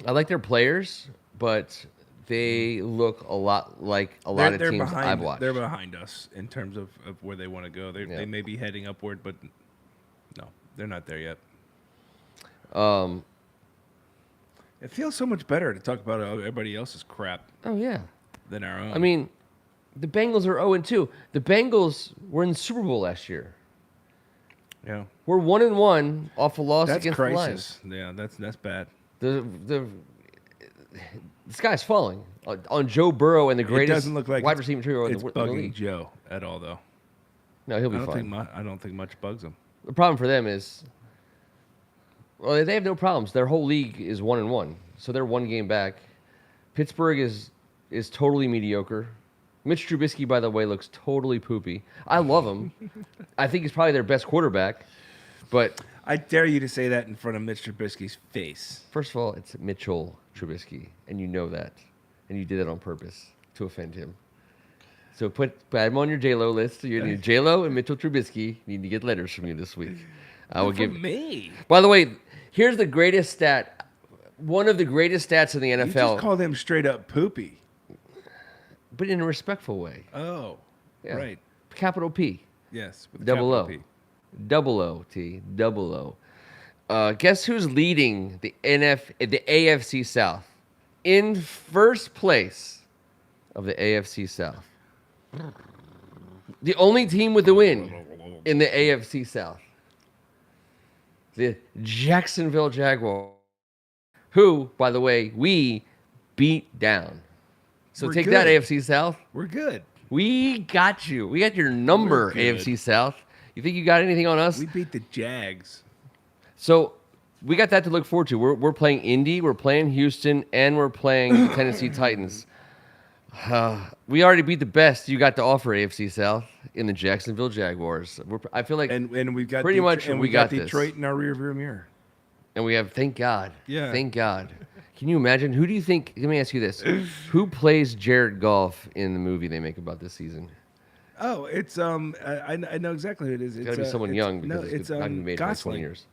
I like their players, but they look a lot like a lot of teams I've watched. They're behind us in terms of where they want to go. Yeah. They may be heading upward, but no, they're not there yet. It feels so much better to talk about everybody else's crap Oh yeah. than our own. I mean, the Bengals are 0-2. The Bengals were in the Super Bowl last year. yeah, We're 1-1 off a loss that's against crisis. Yeah, that's bad. the Lions. The sky's falling on Joe Burrow and the It greatest doesn't look like wide receiver trio in it's the bugging league. Joe at all, though. No, he'll be I fine. don't think much bugs him. The problem for them is, well, they have no problems. Their whole league is 1-1, so they're one game back. Pittsburgh is totally mediocre. Mitch Trubisky, by the way, looks totally poopy. I love him. I think he's probably their best quarterback. But I dare you to say that in front of Mitch Trubisky's face. first of all, it's Mitchell Trubisky, and you know that, and you did that on purpose to offend him. So put him on your J-Lo list. You need J-Lo and Mitchell Trubisky need to get letters from you this week. I will give. me. By the way, here's the greatest stat. One of the greatest stats in the You NFL, just called him straight up poopy. but in a respectful way. Oh, Yeah. right. Capital P, Yes, with the double O, capital P. double O T, double O. Guess who's leading the AFC South? In first place of the AFC South. The only team with a win in the AFC South. The Jacksonville Jaguars, who, by the way, we beat down. So We're take that, good. AFC South. We're good. We got you. We got your number, We're good. AFC South. You think you got anything on us? We beat the Jags. So we got that to look forward to. We're playing Indy, we're playing Houston, and we're playing the Tennessee Titans. We already beat the best you got to offer, AFC South, in the Jacksonville Jaguars. I feel like, And we've got Pretty much and we we got got this. Detroit in our rearview mirror. and we have, thank God. Yeah. Thank God. Can you imagine? Who do you think, let me ask you this. Who plays Jared Goff in the movie they make about this season? Oh, it's I know exactly who it is. It's got to be someone young because it's it's not been made for like 20 Gosling. years.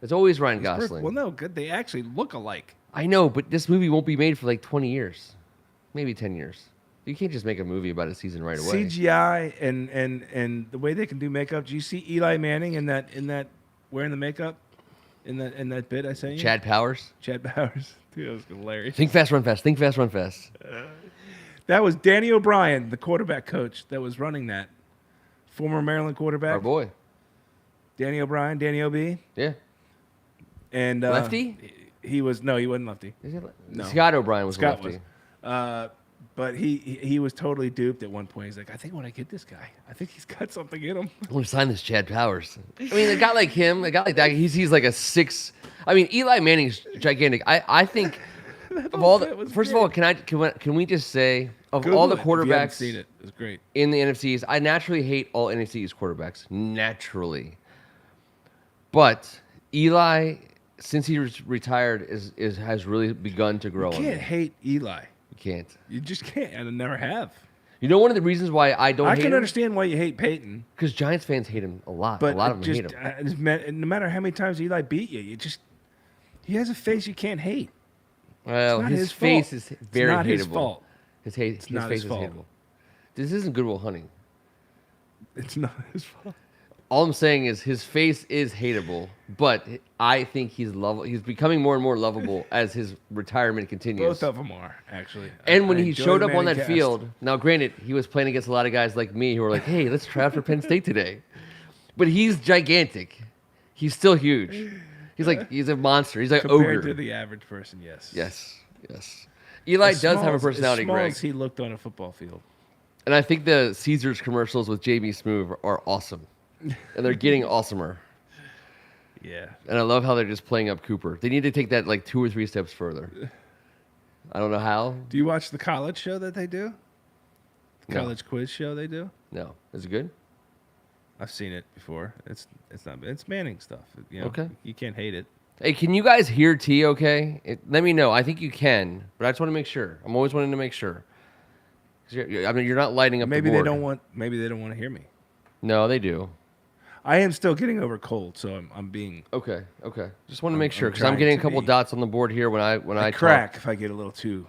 It's always Ryan He's perfect. Gosling. Well, no, good. They actually look alike. I know, but this movie won't be made for like 20 years, maybe 10 years. You can't just make a movie about a season right away. CGI and the way they can do makeup. Do you see Eli Manning in that wearing the makeup? in that bit I sent you? Chad Powers. Chad Bowers. Dude, that was hilarious. Think fast, run fast. Think fast, run fast. That was Danny O'Brien, the quarterback coach that was running that. Former Maryland quarterback. Our boy. Danny O'Brien, Danny OB. Yeah. And Lefty? He wasn't lefty. Is he No. Scott O'Brien was Scott lefty. was. But he was totally duped at one point. He's like, I think when I get this guy, I think he's got something in him. I want to sign this Chad Powers. I mean, a guy like him, a guy like that, he's like a 6. I mean, Eli Manning's gigantic. I think of all bit was first of all, can we just say of Google all the it if you haven't quarterbacks seen it. It was great. in the NFCs, I naturally hate all NFCs quarterbacks naturally, but Eli, since he was retired, has really begun to grow. You on can't me. hate Eli. You can't. You just can't, and I never have. You know one of the reasons why I don't I hate can him? understand why you hate Peyton, Because Giants fans hate him a lot. but A lot of them just, hate him. no matter how many times Eli beat you, he has a face you can't hate. Well, not his his face fault. is It's very not hateable. his fault. His not face his is fault. hateable. This isn't Good Will Hunting. It's not his fault. All I'm saying is his face is hateable, but I think he's lovable. He's becoming more and more lovable as his retirement continues. Both of them are actually. And when I he enjoy showed the up on Manning that cast. field, now granted, he was playing against a lot of guys like me who were like, "Hey, let's try out for Penn State today," but he's gigantic. He's still huge. He's a monster. He's like compared ogre. to the average person, yes. Yes. Eli As does small have a as- personality, as small Greg. as he looked on a football field. And I think the Caesars commercials with JB Smoove are awesome. And they're getting awesomer. Yeah. And I love how they're just playing up Cooper. They need to take that like 2 or 3 steps further. I don't know how. Do you watch the college show that they do? The No. college quiz show they do? No. Is it good? I've seen it before. It's not bad. It's Manning stuff. You know, Okay. You can't hate it. Hey, can you guys hear T okay? Let me know. I think you can, but I just want to make sure. I'm always wanting to make sure. 'Cause you're not lighting up Maybe the they board. don't want. Maybe they don't want to hear me. No, they do. I am still getting over cold, so I'm being. Okay. Just want to make sure I'm because I'm trying getting a to couple be- dots on the board here when I I talk. crack if I get a little too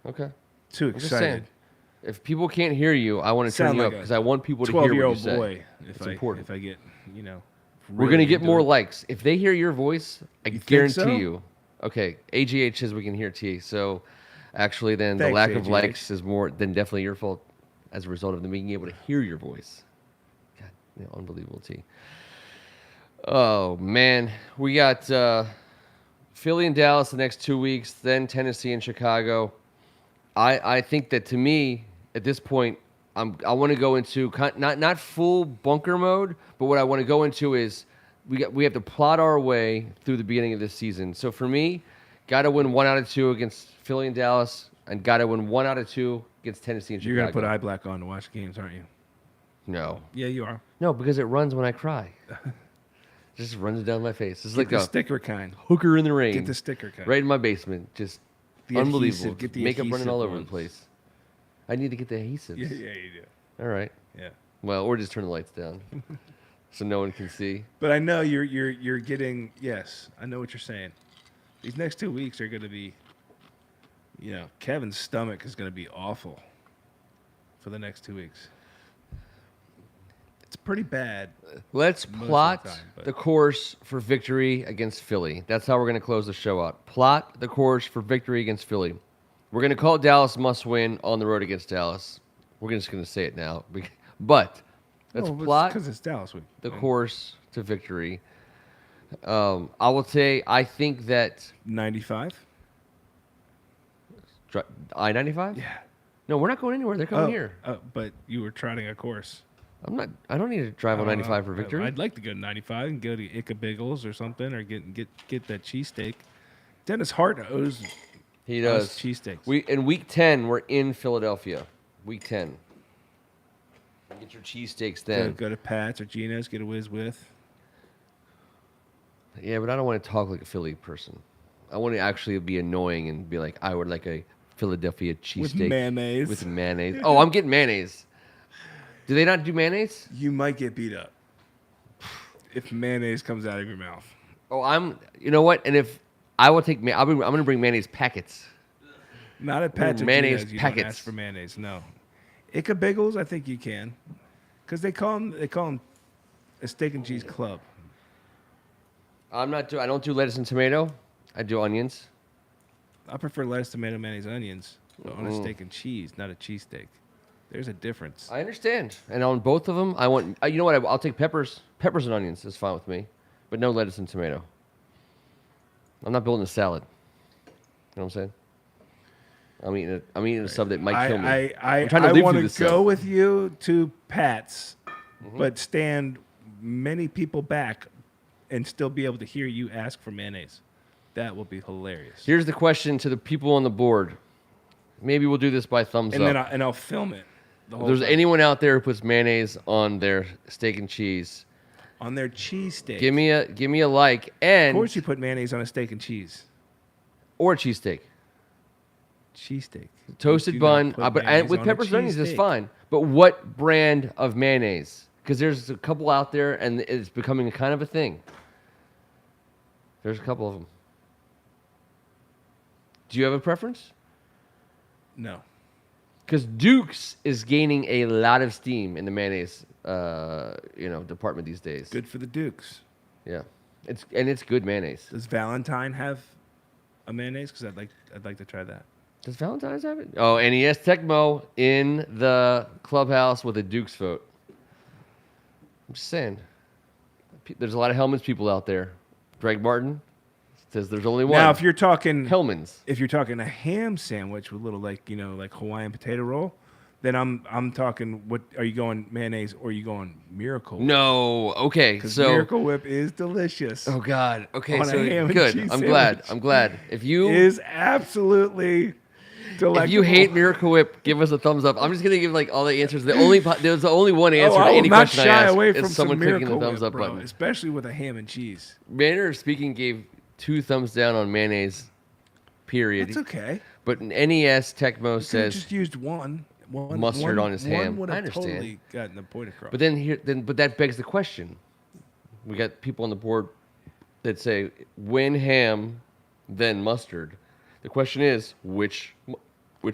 Okay. too I'm just saying. excited. If people can't hear you, I want to turn Sound you like up a because I want people to hear what you 12-year-old say. boy. It's important. If I get We're really gonna get into more it. likes if they hear your voice. I You think guarantee so? you. Okay, AGH says we can hear T. So actually, then the Thanks, lack of AGH. likes is more than definitely your fault as a result of them being able to hear your voice. God, unbelievable T. Oh man, we got Philly and Dallas the next 2 weeks, then Tennessee and Chicago. I think that to me at this point, I want to go into not full bunker mode, but what I want to go into is we have to plot our way through the beginning of this season. So for me, got to win 1 out of 2 against Philly and Dallas, and got to win 1 out of 2 against Tennessee and You're Chicago. gonna put eye black on to watch games, aren't you? No, Yeah, you are. no, because it runs when I cry. It just runs down my face. It's Get like the a sticker kind. hooker in the rain. Get the sticker kind. Right in my basement. Just The unbelievable. adhesive, get the Makeup running adhesive all over the ones. place. I need to get the adhesives. Yeah, you do. All right. Yeah. Well, or just turn the lights down so no one can see. But I know you're getting. Yes, I know what you're saying. These next 2 weeks are going to be. Kevin's stomach is going to be awful. For the next 2 weeks. It's pretty bad. Let's Most of the plot time, but- the course for victory against Philly. That's how we're going to close the show out. Plot the course for victory against Philly. We're going to call Dallas must win on the road against Dallas. We're just going to say it now. But let's plot because it's Dallas week. the course to victory. I will say I think that 95. I-95? Yeah. No, we're not going anywhere. They're coming here. But you were charting a course. I'm not. I don't need to drive on 95 for victory. I'd like to go to 95 and go to Ica Biggles or something, or get that cheesesteak. Dennis Hart owes He us does. cheesesteaks. In week 10, we're in Philadelphia. Week 10. Get your cheesesteaks then. Go to Pat's or Gino's, get a whiz with. Yeah, but I don't want to talk like a Philly person. I want to actually be annoying and be like, I would like a Philadelphia cheesesteak With mayonnaise. With mayonnaise. Oh, I'm getting mayonnaise. Do they not do mayonnaise? You might get beat up if mayonnaise comes out of your mouth. Oh, you know what? And if I will take, I'm going to bring mayonnaise packets. Not at Pat's or mayonnaise Gino's, you packets. don't ask for mayonnaise. No, Ica Biggles, I think you can, because they call them a steak and cheese club. I don't do lettuce and tomato. I do onions. I prefer lettuce, tomato, mayonnaise, onions but on a steak and cheese, not a cheesesteak. There's a difference. I understand. And on both of them, I want. You know what? I'll take peppers. Peppers and onions is fine with me, but no lettuce and tomato. I'm not building a salad. You know what I'm saying? I'm eating a sub that might kill me. I'm trying to live want through to this go stuff. with you to Pat's, but stand many people back and still be able to hear you ask for mayonnaise. That will be hilarious. Here's the question to the people on the board. Maybe we'll do this by thumbs and up. then I'll film it. The If whole there's time. anyone out there who puts mayonnaise on their steak and cheese, On their cheesesteak. give me a like Of and course you put mayonnaise on a steak and cheese. or a cheesesteak. Cheesesteak. Toasted You do not bun, put but mayonnaise with on a peppers and onions is cheesesteak. fine. But what brand of mayonnaise? Because there's a couple out there, and it's becoming kind of a thing. There's a couple of them. Do you have a preference? No. Because Duke's is gaining a lot of steam in the mayonnaise, department these days. Good for the Dukes. Yeah, it's good mayonnaise. Does Valentine have a mayonnaise? Because I'd like to try that. Does Valentine's have it? Oh, NES Tecmo in the clubhouse with a Duke's vote. I'm just saying. There's a lot of Hellman's people out there. Greg Martin says there's only one. Now, if you're talking Hellman's. if you're talking a ham sandwich with a little like Hawaiian potato roll, then I'm talking. What are you going mayonnaise or are you going Miracle? No. Okay. because So. Miracle Whip is delicious. Oh God. Okay. On a So ham and good. cheese I'm glad. sandwich. I'm glad. If you Is absolutely delightful. if you hate Miracle Whip, give us a thumbs up. I'm just gonna give like all the answers. There's only one answer I to will any not question I shy ask. away from Is some someone clicking the Miracle thumbs Whip, up bro, button. especially with a ham and cheese. Manner of Speaking gave 2 thumbs down on mayonnaise. Period. That's okay. But NES Tecmo You could have says. just used one Mustard on his ham. One would I have understand. totally gotten the point across. But but that begs the question. We got people on the board that say when ham, then mustard. The question is which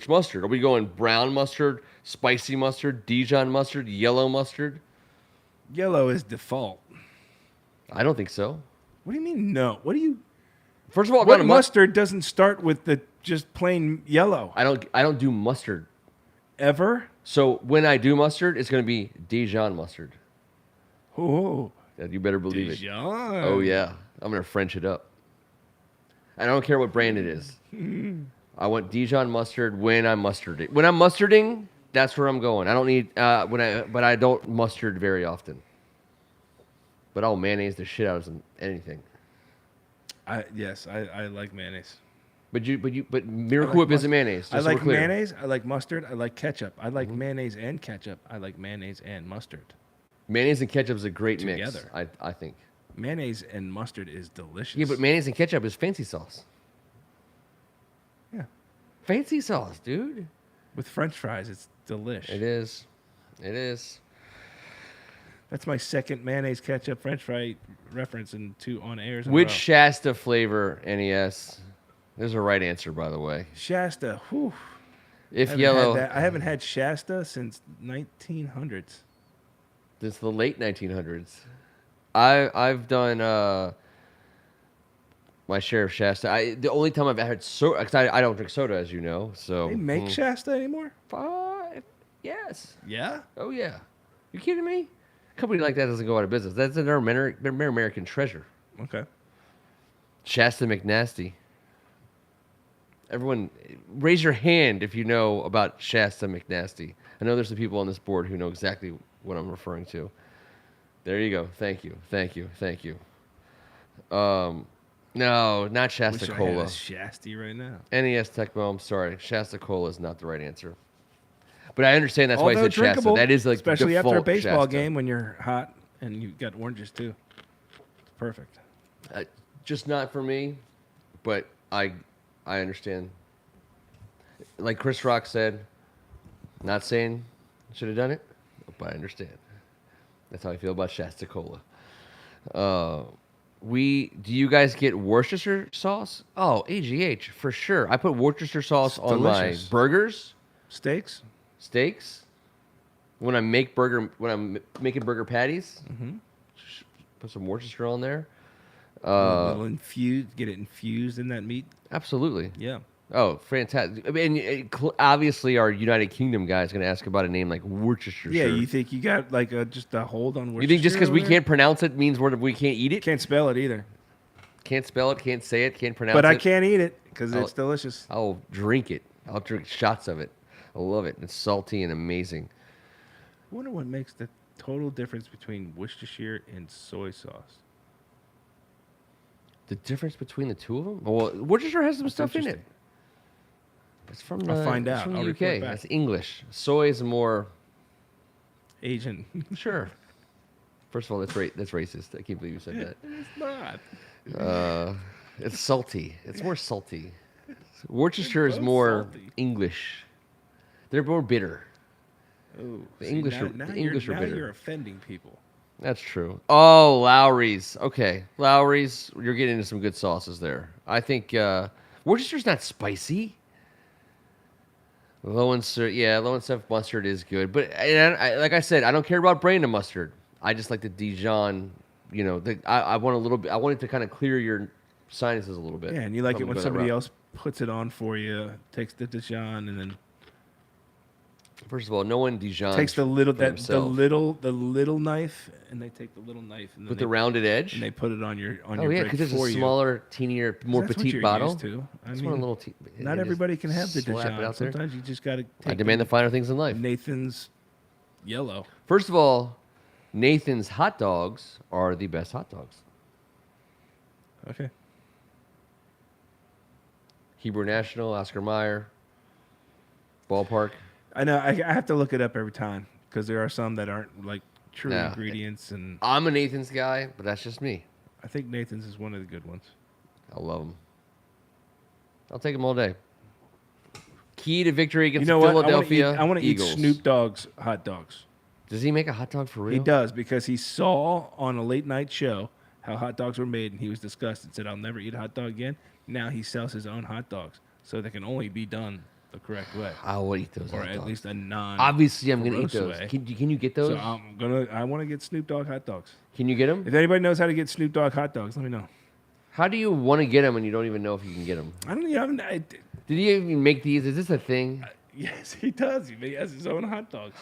mustard? Are we going brown mustard, spicy mustard, Dijon mustard, yellow mustard? Yellow is default. I don't think so. What do you mean no? What do you? First of all, I'm What not a mustard doesn't start with the just plain yellow I don't do mustard. ever? So when I do mustard, it's going to be Dijon mustard. Oh, You better believe it. Dijon. Oh yeah, I'm gonna French it up. I don't care what brand it is. I want Dijon mustard when I'm mustarding. When I'm mustarding, that's where I'm going. I don't need but I don't mustard very often. But I'll mayonnaise the shit out of anything. Yes, I like mayonnaise. But Miracle Whip isn't mayonnaise. I Just so like we're clear. mayonnaise. I like mustard. I like ketchup. I like mayonnaise and ketchup. I like mayonnaise and mustard. Mayonnaise and ketchup is a great mix. Together. I think. Mayonnaise and mustard is delicious. Yeah, but mayonnaise and ketchup is fancy sauce. Yeah. Fancy sauce, dude. With French fries, it's delish. It is. It is. That's my second mayonnaise ketchup French fry reference in 2 on airs. in a Which row. Shasta flavor NES? There's a right answer, by the way. Shasta? Whew. If I yellow, haven't had Shasta since 1900s. it's the late 1900s. I've done my share of Shasta. The only time I've had soda, because I don't drink soda, as you know. So They make Shasta anymore? yes. Yeah. Oh yeah. You kidding me? A company like that doesn't go out of business. That's their American treasure. Okay. Shasta McNasty. Everyone, raise your hand if you know about Shasta McNasty. I know there's some people on this board who know exactly what I'm referring to. There you go. Thank you. Thank you. Thank you. No, not Shasta Wish I had Cola. a Shasty right now. NES Tecmo, I'm sorry. Shasta Cola is not the right answer. But I understand that's why I Although said Shasta. drinkable, That is like especially after a default baseball Shasta. game when you're hot and you got oranges too. It's perfect. Just not for me, but I understand. Like Chris Rock said, not saying should have done it, but I understand. That's how I feel about Shasta Cola. Do you guys get Worcestershire sauce? Oh, AGH for sure. I put Worcestershire sauce It's on delicious. my burgers, Steaks? steaks. When I'm making burger patties, put some Worcestershire on there. A little infused. Get it infused in that meat. Absolutely. Yeah. Oh, fantastic. I mean, obviously, our United Kingdom guy is going to ask about a name like Worcestershire. Yeah, you think you got like just a hold on Worcestershire? You think just because over we there? can't pronounce it means we can't eat it? Can't spell it either. Can't spell it, can't say it, can't pronounce But it. I can't eat it because Oh. it's delicious. I'll drink it. I'll drink shots of it. I love it. It's salty and amazing. I wonder what makes the total difference between Worcestershire and soy sauce. The difference between the two of them? Well, Worcestershire has some That's stuff in it. interesting. It's from I'll the, find it's out. from the I'll UK. report back. That's English. Soy is more Asian. sure. First of all, that's racist. I can't believe you said that. It's not. It's salty. It's more salty. Worcestershire is both more salty. English. They're more bitter. Oh, The English are- the English are now bitter. you're offending people. That's true. Oh, Lowry's. Okay, Lowry's. You're getting into some good sauces there. I think Worcester's not spicy. Low and stuff mustard is good, but like I said, I don't care about Brandon mustard. I just like the Dijon. You know, I want a little bit. I want it to kind of clear your sinuses a little bit. Yeah, and you like I'm it when gonna go that somebody route. else puts it on for you, takes the Dijon, and then First of all, no one Dijon takes the little for that themselves. the little knife, and they take the little knife and then with they, the rounded edge. and they put it on your Oh your yeah, drink because it's for a you. smaller, teenier, 'Cause more that's what petite you're bottle. used to. I That's mean, one little. not everybody can have the slap it Dijon. out there. Sometimes you just got to. I demand the finer things in life. Nathan's yellow. First of all, Nathan's hot dogs are the best hot dogs. Okay. Hebrew National, Oscar Mayer, Ballpark. I know. I have to look it up every time because there are some that aren't like true No. ingredients, and I'm a Nathan's guy, but that's just me. I think Nathan's is one of the good ones. I love them. I'll take them all day. Key to victory against You know the what? Philadelphia I want to eat Eagles. Snoop Dogg's hot dogs. Does he make a hot dog for real? He does because he saw on a late night show how hot dogs were made, and he was disgusted. Said, "I'll never eat a hot dog again." Now he sells his own hot dogs, so they can only be done the correct way, I will eat those or hot at dogs. least a non. Obviously, I'm going to eat gross those. way. Can you get those? So I want to get Snoop Dogg hot dogs. Can you get them? If anybody knows how to get Snoop Dogg hot dogs, let me know. How do you want to get them and you don't even know if you can get them? I don't even. Did he even make these? Is this a thing? Yes, he does. He has his own hot dogs.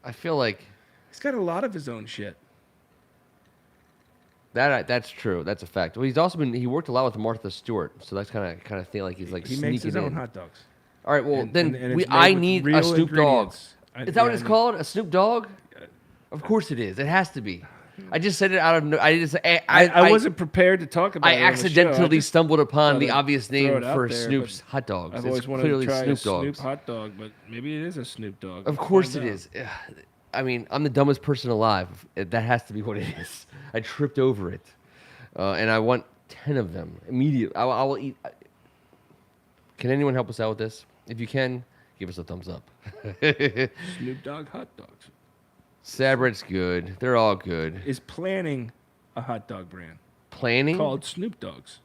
I feel like He's got a lot of his own shit. that's true. That's a fact. Well, he's also he worked a lot with Martha Stewart, so that's kind of feel like he's like He sneaking makes his own in. hot dogs. All right, well And- then and it's made I with need real a Snoop Dogg. ingredients. Is that what it's called? A Snoop Dogg? Of course it is. It has to be. I just said it out of no. I just I wasn't prepared to talk about I it. on the show. accidentally I just stumbled upon thought the I'd obvious throw name it out for there, Snoop's but hot dogs. I've It's always wanted clearly to try Snoop a Dogs. Snoop hot dog, but maybe it is a Snoop Dogg. Of We'll course find it out. is. I mean, I'm the dumbest person alive. That has to be what it is. I tripped over it, and I want 10 of them immediately. I will eat. Can anyone help us out with this? If you can, give us a thumbs up. Snoop Dogg hot dogs Sabret's good. They're all good. is planning a hot dog brand Planning? called Snoop Dogs.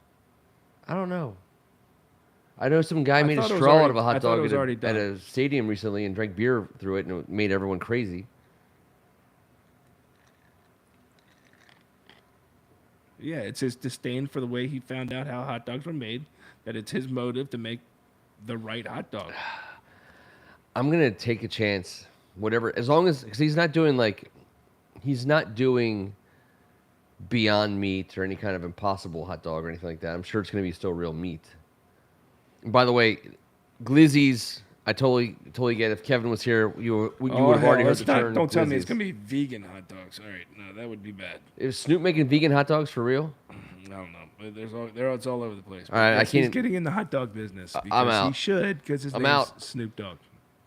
I don't know. I know some guy made a thought it was straw out already- of a I hot thought dog it was at already at done. a stadium recently and drank beer through it, and it made everyone crazy. Yeah, it's his disdain for the way he found out how hot dogs were made. That it's his motive to make the right hot dog. I'm gonna take a chance, whatever, as long as because he's not doing Beyond Meat or any kind of Impossible hot dog or anything like that. I'm sure it's gonna be still real meat. And by the way, Glizzy's, I totally get. If Kevin was here, you would have already heard the term. Don't tell me it's Glizzy's. gonna be vegan hot dogs. All right, no, that would be bad. Is Snoop making vegan hot dogs for real? I don't know. But it's all over the place. All right, I Yes, he's can't- getting in the hot dog business. Because I'm out. He should, because his I'm name's out. Snoop Dogg.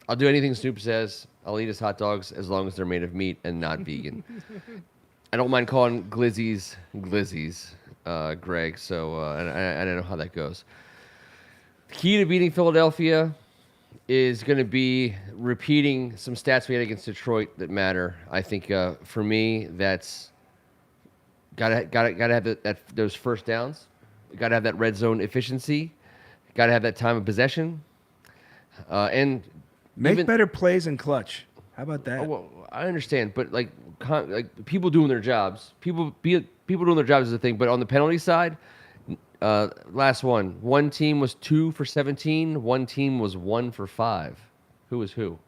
I'll do anything Snoop says. I'll eat his hot dogs as long as they're made of meat and not vegan. I don't mind calling Glizzy's, Greg. So I don't know how that goes. The key to beating Philadelphia is going to be repeating some stats we had against Detroit that matter. I think for me, that's gotta have those first downs. Gotta have that red zone efficiency. Gotta have that time of possession. And Make even- better plays in clutch. How about that? Oh, well, I understand, but like people doing their jobs, people people doing their jobs is a thing, but on the penalty side, last one team was 2 for 17, one team was 1 for 5. Who was who?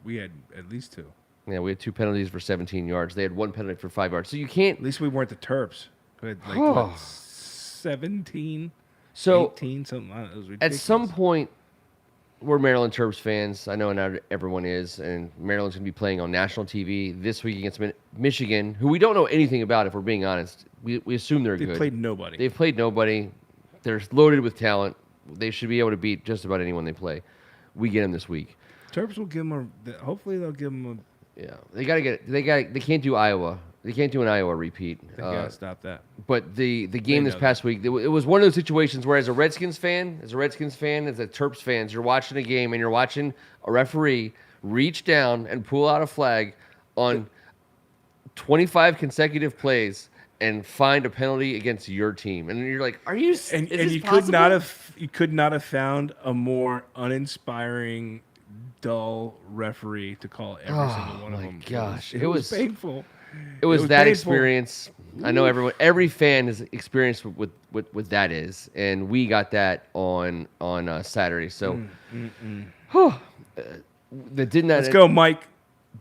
We had at least 2. Yeah, we had 2 penalties for 17 yards. They had 1 penalty for 5 yards. So you can't. At least we weren't the Terps. We had like Oh. what, 17, So 18, something like that. It was at ridiculous. some point, we're Maryland Terps fans. I know not everyone is, and Maryland's going to be playing on national TV this week against Michigan, who we don't know anything about. If we're being honest, we assume they're They good. played nobody. They've played nobody. They're loaded with talent. They should be able to beat just about anyone they play. We get them this week. Terps will give them hopefully they'll give them Yeah, they got to get. They can't do Iowa. They can't do an Iowa repeat. they got to stop that. But the game this know past week, it was one of those situations where as a Redskins fan, as a Terps fan, you're watching a game and you're watching a referee reach down and pull out a flag on 25 consecutive plays and find a penalty against your team. And you're like, are you And is this you possible? could not have found a more uninspiring, dull referee to call every single one of my them. gosh. It It was was- painful. It was was that painful. experience. I know every fan has experienced what that is, and we got that on Saturday. So that didn't Let's go, Mike.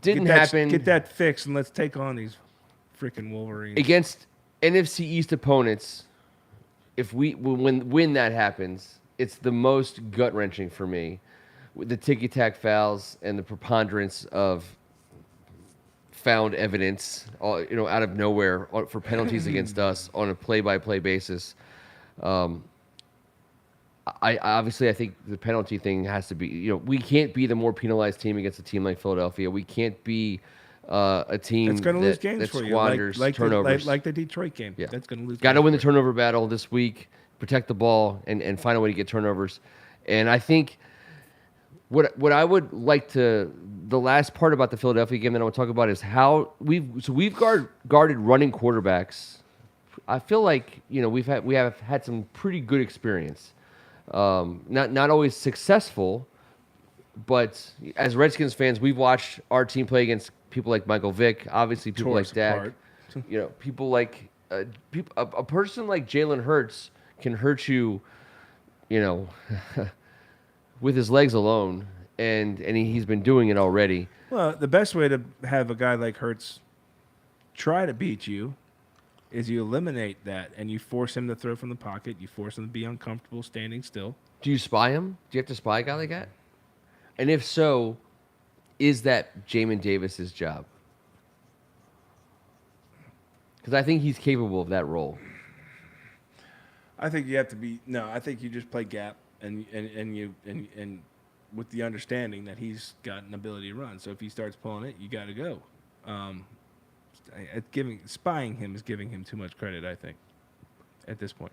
didn't Get that- happen Get that fixed and let's take on these freaking Wolverines. against NFC East opponents. If when that happens, it's the most gut wrenching for me, with the ticky tack fouls and the preponderance of found evidence, out of nowhere for penalties against us on a play-by-play basis. I think the penalty thing has to be. We can't be the more penalized team against a team like Philadelphia. We can't be a team That's going to lose games that for you, squanders like turnovers. like the Detroit game. Yeah. That's going to lose. Got to games win the for you. turnover battle this week, protect the ball, and find a way to get turnovers. And I think what I would like to, the last part about the Philadelphia game that I want to talk about is how we've guarded running quarterbacks. I feel like we have had some pretty good experience. Not always successful, but as Redskins fans, we've watched our team play against people like Michael Vick, obviously people Tore like us Dak. apart. People like a person like Jalen Hurts can hurt you, with his legs alone, and he's been doing it already. Well, the best way to have a guy like Hurts try to beat you is you eliminate that and you force him to throw from the pocket. You force him to be uncomfortable standing still. Do you spy him? Do you have to spy a guy like that? And if so, is that Jamin Davis's job? Because I think he's capable of that role. I think you have to be no. I think you just play gap and with the understanding that he's got an ability to run. So if he starts pulling it, you got to go. Spying him is giving him too much credit, I think, at this point.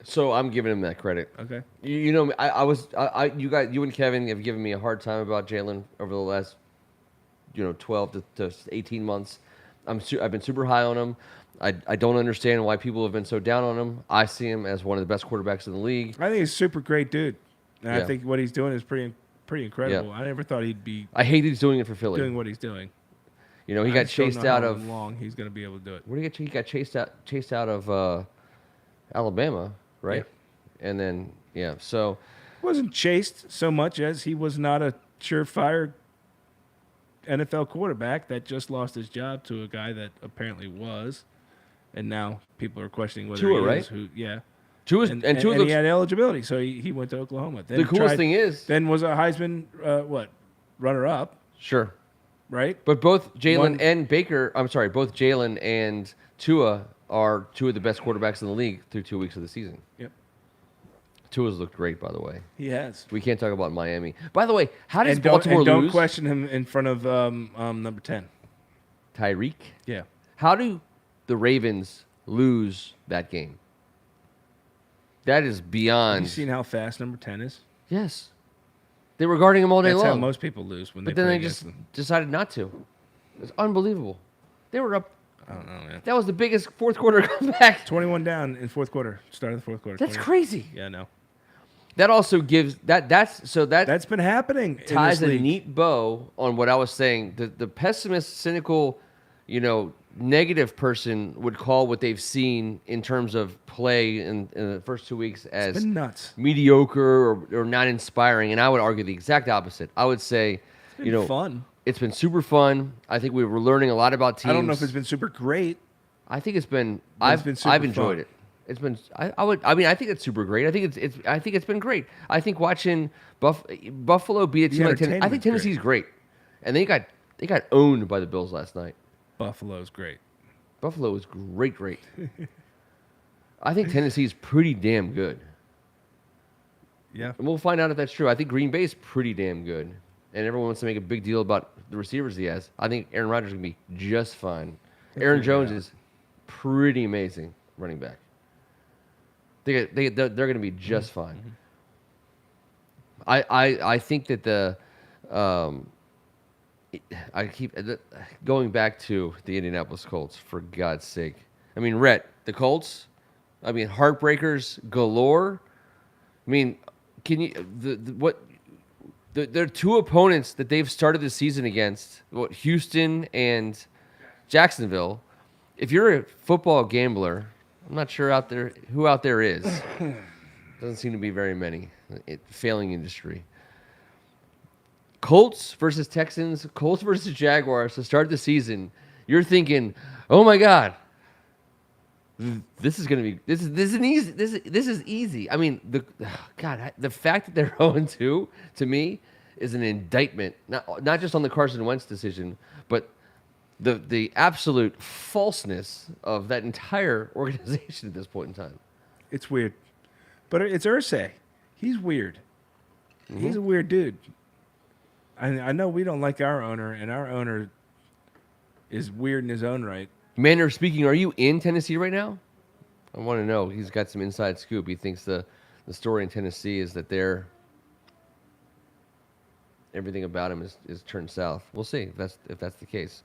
So I'm giving him that credit. Okay. You and Kevin have given me a hard time about Jalen over the last 12 to 18 months. I've been super high on him. I don't understand why people have been so down on him. I see him as one of the best quarterbacks in the league. I think he's a super great dude. And Yeah. I think what he's doing is pretty incredible. Yeah. I never thought he'd be I hate that he's doing it for Philly. doing what he's doing. He I got just don't chased know out how of. long he's going to be able to do it. Where did he got chased out of Alabama, right? And then so Wasn't chased so much as he was not a surefire NFL quarterback that just lost his job to a guy that apparently was, and now people are questioning whether Tua, he right? is who. Yeah, Tua and Tua he looks. had eligibility, so he went to Oklahoma. Then The coolest tried- thing is, then was a Heisman runner up, sure, right? but both Jalen One- and Baker. I'm sorry, both Jalen and Tua are two of the best quarterbacks in the league through 2 weeks of the season. Yep, Tua's looked great, by the way. he has. We can't talk about Miami. By the way, how does And don't, Baltimore and don't lose? question him in front of number 10. Tyreek. Yeah. How do the Ravens lose that game? That is Have beyond. you seen how fast number 10 is? Yes, they were guarding him all day That's how long. most people lose when But they then play they against just them. decided not to. It's unbelievable. They were up. I don't know, man. That was the biggest fourth quarter comeback. 21 down in fourth quarter. Start of the fourth quarter. That's 21. crazy. Yeah, no. That also gives that That's been happening. ties in a this league. neat bow on what I was saying. The pessimist, cynical, negative person would call what they've seen in terms of play in the first 2 weeks as been nuts. mediocre or not inspiring, and I would argue the exact opposite. I would say, been fun. It's been super fun. I think we were learning a lot about teams. I don't know if it's been super great. I think it's been. It's been super I've enjoyed fun. it. It's been. I think it's super great. I think I think it's been great. I think watching Buffalo beat a team like Tennessee. I think entertainment's Tennessee's great, and they got owned by the Bills last night. Buffalo's great. Buffalo was great. I think Tennessee's pretty damn good. Yeah. And we'll find out if that's true. I think Green Bay's pretty damn good. And everyone wants to make a big deal about the receivers he has. I think Aaron Rodgers is going to be just fine. Aaron Jones is pretty amazing running back. They're going to be just fine. I think that I keep going back to the Indianapolis Colts, for God's sake. I mean, Rhett, the Colts, I mean, heartbreakers galore. I mean, can you there are two opponents that they've started the season against, Houston and Jacksonville. If you're a football gambler, I'm not sure who out there is. Doesn't seem to be very many. Failing industry. Colts versus Texans, Colts versus Jaguars to start the season. You're thinking, oh my God, this is easy. I mean, the fact that they're 0-2 to me is an indictment, not just on the Carson Wentz decision, but the absolute falseness of that entire organization at this point in time. It's weird. But it's Irsay. He's weird. He's a weird dude. I know we don't like our owner, and our owner is weird in his own right. Manner of speaking, are you in Tennessee right now? I want to know. He's got some inside scoop. He thinks the story in Tennessee is that everything about him is turned south. We'll see if that's the case.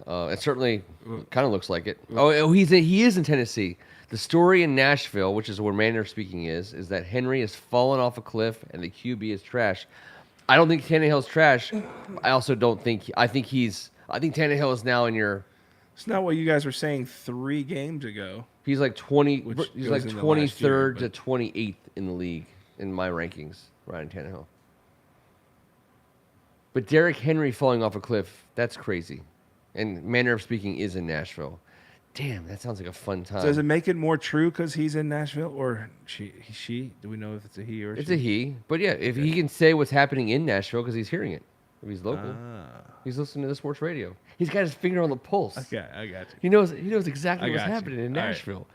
It certainly kind of looks like it. Oh, he is in Tennessee. The story in Nashville, which is where manner of speaking is that Henry has fallen off a cliff and the QB is trash. I don't think Tannehill's trash. I also don't think. I think Tannehill is now in your. It's not what you guys were saying 3 games ago. He's like 20. Which He's goes like into last year, 23rd to 28th in the league in my rankings. Ryan Tannehill. But Derrick Henry falling off a cliff—that's crazy. And manner of speaking is in Nashville. Damn, that sounds like a fun time. So does it make it more true because he's in Nashville, or she? Do we know if it's a he or It's she? a he. But yeah, if he can say what's happening in Nashville because he's hearing it. If he's local. He's listening to the sports radio. He's got his finger on the pulse. Okay, I got you. He knows exactly I what's got you. happening in All right. Nashville.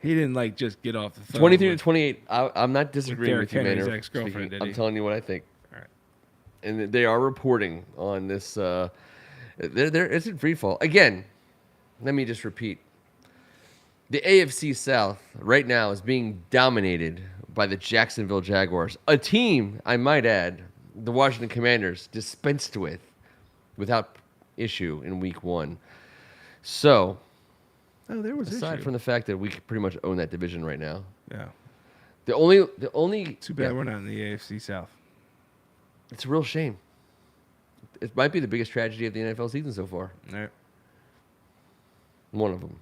He didn't just get off the phone. 23 to 28. I'm not disagreeing Derrick with you, Henry's Manor. ex-girlfriend, Speaking. did I'm he? telling you what I think. All right. And they are reporting on this. It's in free fall. Again, let me just repeat. The AFC South right now is being dominated by the Jacksonville Jaguars, a team, I might add, the Washington Commanders dispensed with without issue in Week 1. So, Oh, there was aside issue. from the fact that we pretty much own that division right now, Yeah. the only Too bad yeah, we're not in the AFC South. it's a real shame. It might be the biggest tragedy of the NFL season so far. All right. One of them.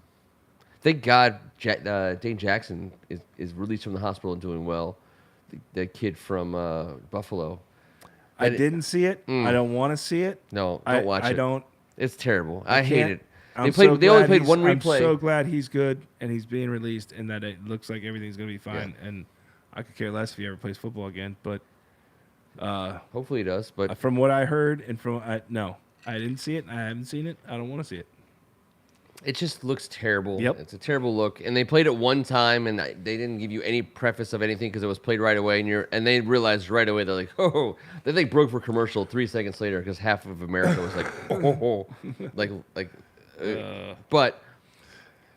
Thank God Dane Jackson is released from the hospital and doing well. The kid from Buffalo. I didn't see it. I don't want to see it. No, don't watch it. I don't. It's terrible. I hate can't- it. I'm They only glad played one I'm replay. so glad he's good and he's being released and that it looks like everything's going to be fine. And I could care less if he ever plays football again. But Hopefully he does, but from what I heard and no, I didn't see it. I haven't seen it. I don't want to see it. it just looks terrible. Yep. It's a terrible look. And they played it one time, and they didn't give you any preface of anything because it was played right away. And they realized right away, they're like, oh, then they broke for commercial 3 seconds later because half of America was like, oh, But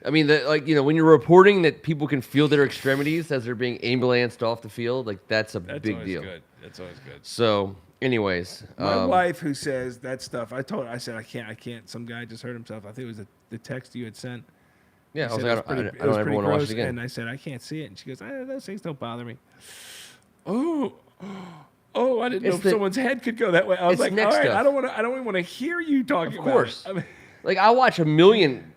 I mean, when you're reporting that people can feel their extremities as they're being ambulanced off the field, like that's a big always deal. Good. That's always good. So, anyways, My wife, who says that stuff, I said I can't. Some guy just hurt himself. I think it was the text you had sent. yeah, I You was said like, it was pretty- I it don't was ever pretty want to watch gross, it again. And I said I can't see it, and she goes, those things don't bother me. Oh, I didn't know It's if the- someone's head could go that way. I was it's like, all neck right, stuff. I don't even want to hear you talking Of course. about it. Like I watch a million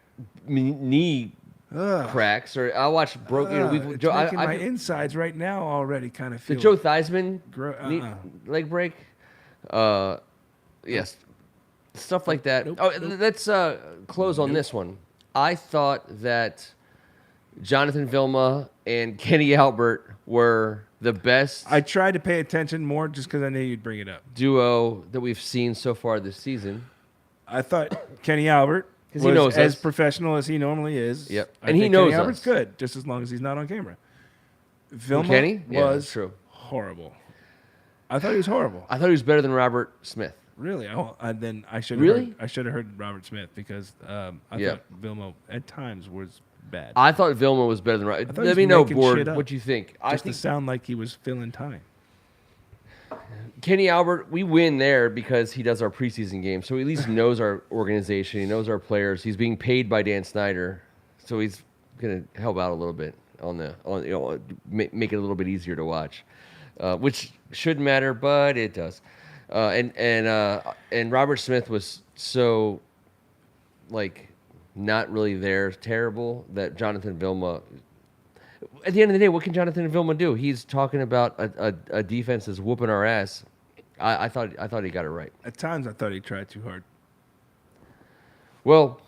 knee Ugh. cracks, or I watch broken. It's making my insides right now already kind of the feel. Joe Theismann knee, uh-uh. leg break. Yes, stuff like that. Nope, Oh, let's close on this one. I thought that Jonathan Vilma and Kenny Albert were the best I tried to pay attention more just because I knew you'd bring it up. duo that we've seen so far this season. I thought Kenny Albert 'Cause was he knows as us. professional as he normally is. Yep. I And he think knows Kenny Albert's us. good, just as long as he's not on camera. Vilma Kenny? Yeah, that's was true. horrible. I thought he was horrible. I thought he was better than Robert Smith. Really? Then I should Really? I should have heard Robert Smith because I Yeah. thought Vilma at times was bad. I thought Vilma was better than Robert. thought he Let was me know, making board, shit up. what you think. I just think to sound like he was filling time. Kenny Albert, we win there because he does our preseason game. So he at least knows our organization. He knows our players. He's being paid by Dan Snyder, so he's gonna help out a little bit make it a little bit easier to watch, which shouldn't matter, but it does. And Robert Smith was so like not really there, terrible that Jonathan Vilma. At the end of the day, what can Jonathan Vilma do? He's talking about a defense that's whooping our ass. I thought he got it right. At times, I thought he tried too hard. Well,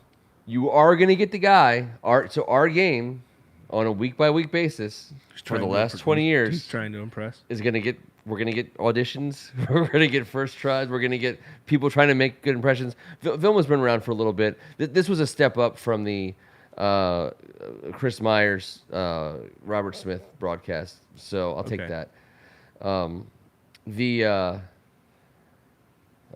you are going to get the guy. Our game on a week by week basis for the last 20 He's years trying to impress. is going to get. We're going to get auditions. We're going to get first tries. We're going to get people trying to make good impressions. Vilma's been around for a little bit. This was a step up from the Chris Myers, Robert Smith broadcast. So I'll take Okay. that.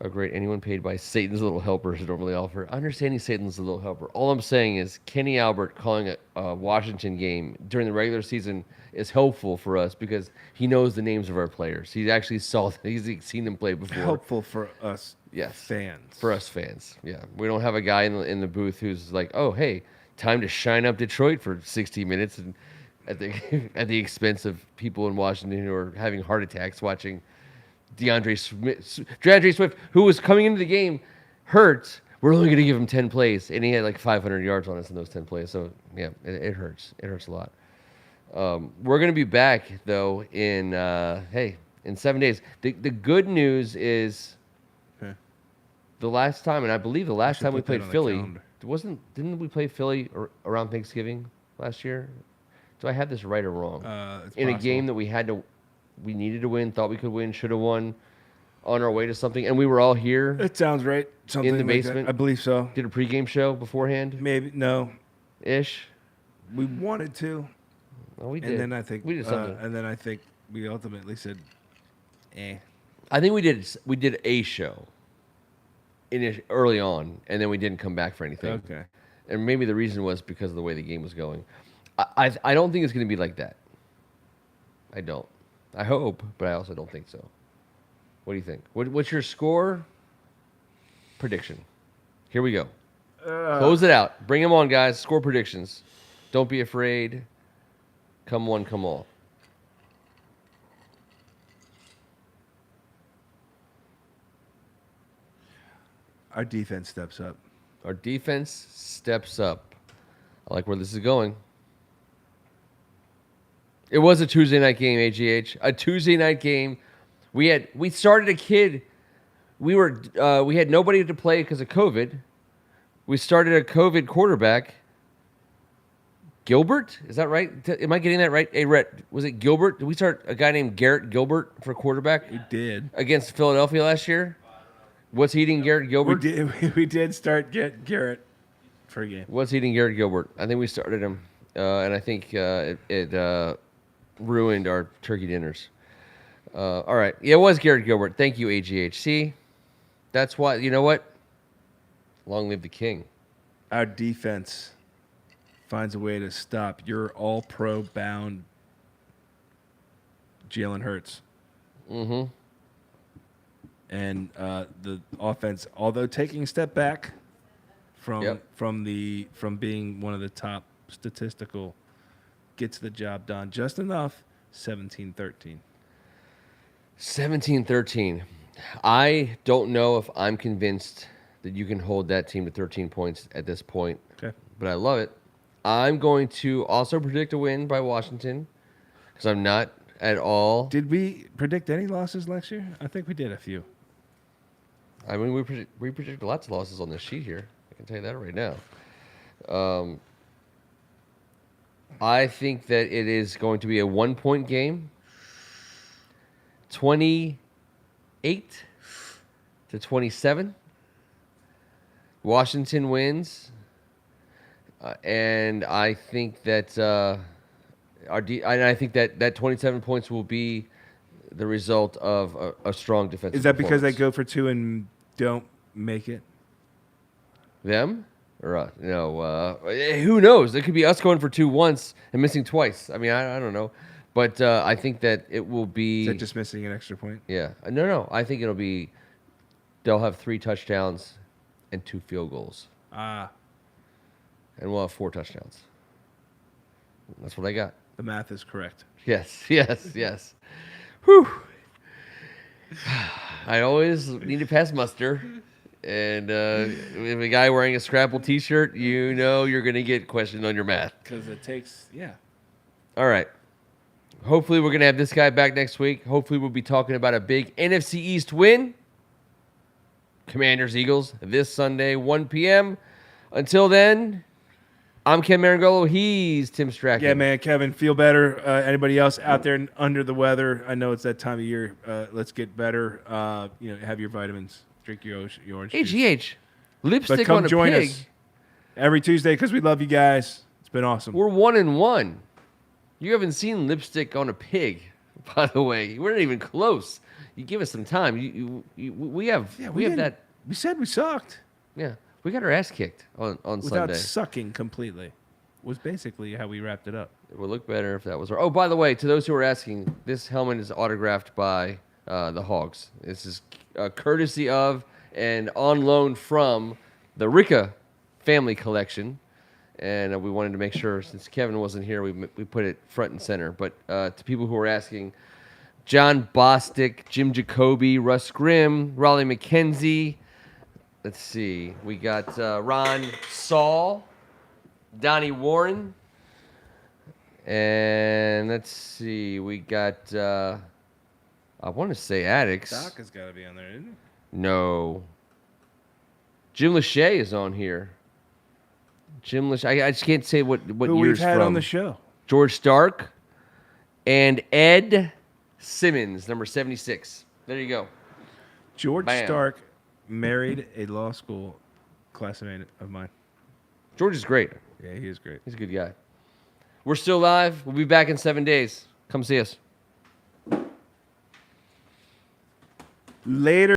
Oh, great. Anyone paid by Satan's Little Helper should normally offer. Understanding Satan's Little Helper. All I'm saying is Kenny Albert calling a Washington game during the regular season is helpful for us because he knows the names of our players. He actually he's seen them play before. Helpful for us Yes. fans. For us fans, yeah. We don't have a guy in the booth who's like, oh, hey, time to shine up Detroit for 60 minutes and at the at the expense of people in Washington who are having heart attacks watching DeAndre Swift, who was coming into the game hurt. We're only going to give him 10 plays, and he had like 500 yards on us in those 10 plays. So, yeah, it hurts. It hurts a lot. We're going to be back, though, in 7 days. The good news is Okay. the last time, and I believe the last should time we put that played on the Philly, calendar. didn't we play Philly around Thanksgiving last year? Do I have this right or wrong? It's In a possible. game that we needed to win, thought we could win, should have won, on our way to something, and we were all here. It sounds right. Something the like that. basement? I believe so. Did a pregame show beforehand, Maybe no. ish. We wanted to, Well, we did. and then I think we did something. we ultimately said, "Eh." I think we did a show early on, and then we didn't come back for anything. Okay. And maybe the reason was because of the way the game was going. I don't think it's going to be like that. I don't. I hope, but I also don't think so. What do you think? What's your score prediction? Here we go. Close it out. Bring them on, guys. Score predictions. Don't be afraid. Come one, come all. Our defense steps up. Our defense steps up. I like where this is going. It was a Tuesday night game, AGH. A Tuesday night game. We started a kid. We had nobody to play because of COVID. We started a COVID quarterback. Gilbert? Is that right? Am I getting that right? Hey, Rhett, was it Gilbert? Did we start a guy named Garrett Gilbert for quarterback We did. against Philadelphia last year? What's he eating Garrett We Gilbert? did. We did start Garrett for a game. What's eating Garrett Gilbert? I think we started him, and I think it ruined our turkey dinners. All right. Yeah, it was Garrett Gilbert. Thank you, AGH. See? That's why, you know what? Long live the king. Our defense finds a way to stop your all-pro bound Jalen Hurts. Mm-hmm. And the offense, although taking a step back from Yep. from being one of the top statistical, gets the job done just enough. 17-13. 17-13. I don't know if I'm convinced that you can hold that team to 13 points at this point. Okay. But I love it. I'm going to also predict a win by Washington because I'm not at all. Did we predict any losses last year? I think we did a few. I mean, we predicted lots of losses on this sheet here. I can tell you that right now. I think that it is going to be a 1-point game. 28 to 27. Washington wins. And I think that I think that 27 points will be the result of a strong defensive. Is that because they performance. go for 2 and don't make it? Them? Or no? Who knows? It could be us going for 2 once and missing twice. I mean, I don't know, but I think that it will be. Is that just missing an extra point? Yeah. No. I think it'll be. They'll have 3 touchdowns and 2 field goals, Ah, and we'll have 4 touchdowns. That's what I got. the math is correct. Yes. Whew. I always need to pass muster. And if a guy wearing a Scrabble T-shirt, you know you're going to get questioned on your math. Because it takes, yeah. All right. Hopefully we're going to have this guy back next week. Hopefully we'll be talking about a big NFC East win. Commanders, Eagles, this Sunday, 1 p.m. Until then, I'm Ken Marangolo. He's Tim Strachan. Yeah, man, Kevin, feel better. Anybody else out there under the weather? I know it's that time of year. Let's get better. Have your vitamins. Drink your orange juice. HGH. But Lipstick come on a join pig. us every Tuesday because we love you guys. It's been awesome. We're 1-1. You haven't seen lipstick on a pig, by the way. We're not even close. You give us some time. We have that. We said we sucked Yeah, we got our ass kicked on without Sunday. sucking completely. Was basically how we wrapped it up. It would look better if that was. Oh, by the way, to those who are asking, this helmet is autographed by the Hogs. This is courtesy of and on loan from the Ricca family collection. And we wanted to make sure, since Kevin wasn't here, we put it front and center. But to people who are asking, John Bostic, Jim Jacoby, Russ Grimm, Raleigh McKenzie. Let's see. We got Ron Saul, Donnie Warren. And let's see. We got, I want to say Addicts. Doc has got to be on there, isn't he? No. Jim Lachey is on here. Jim Lachey. I just can't say what Who year's we've had from. on the show. George Stark and Ed Simmons, number 76. There you go. George Bam. Stark married a law school classmate of mine. George is great. Yeah, he is great. He's a good guy. We're still live. We'll be back in 7 days. Come see us. Later.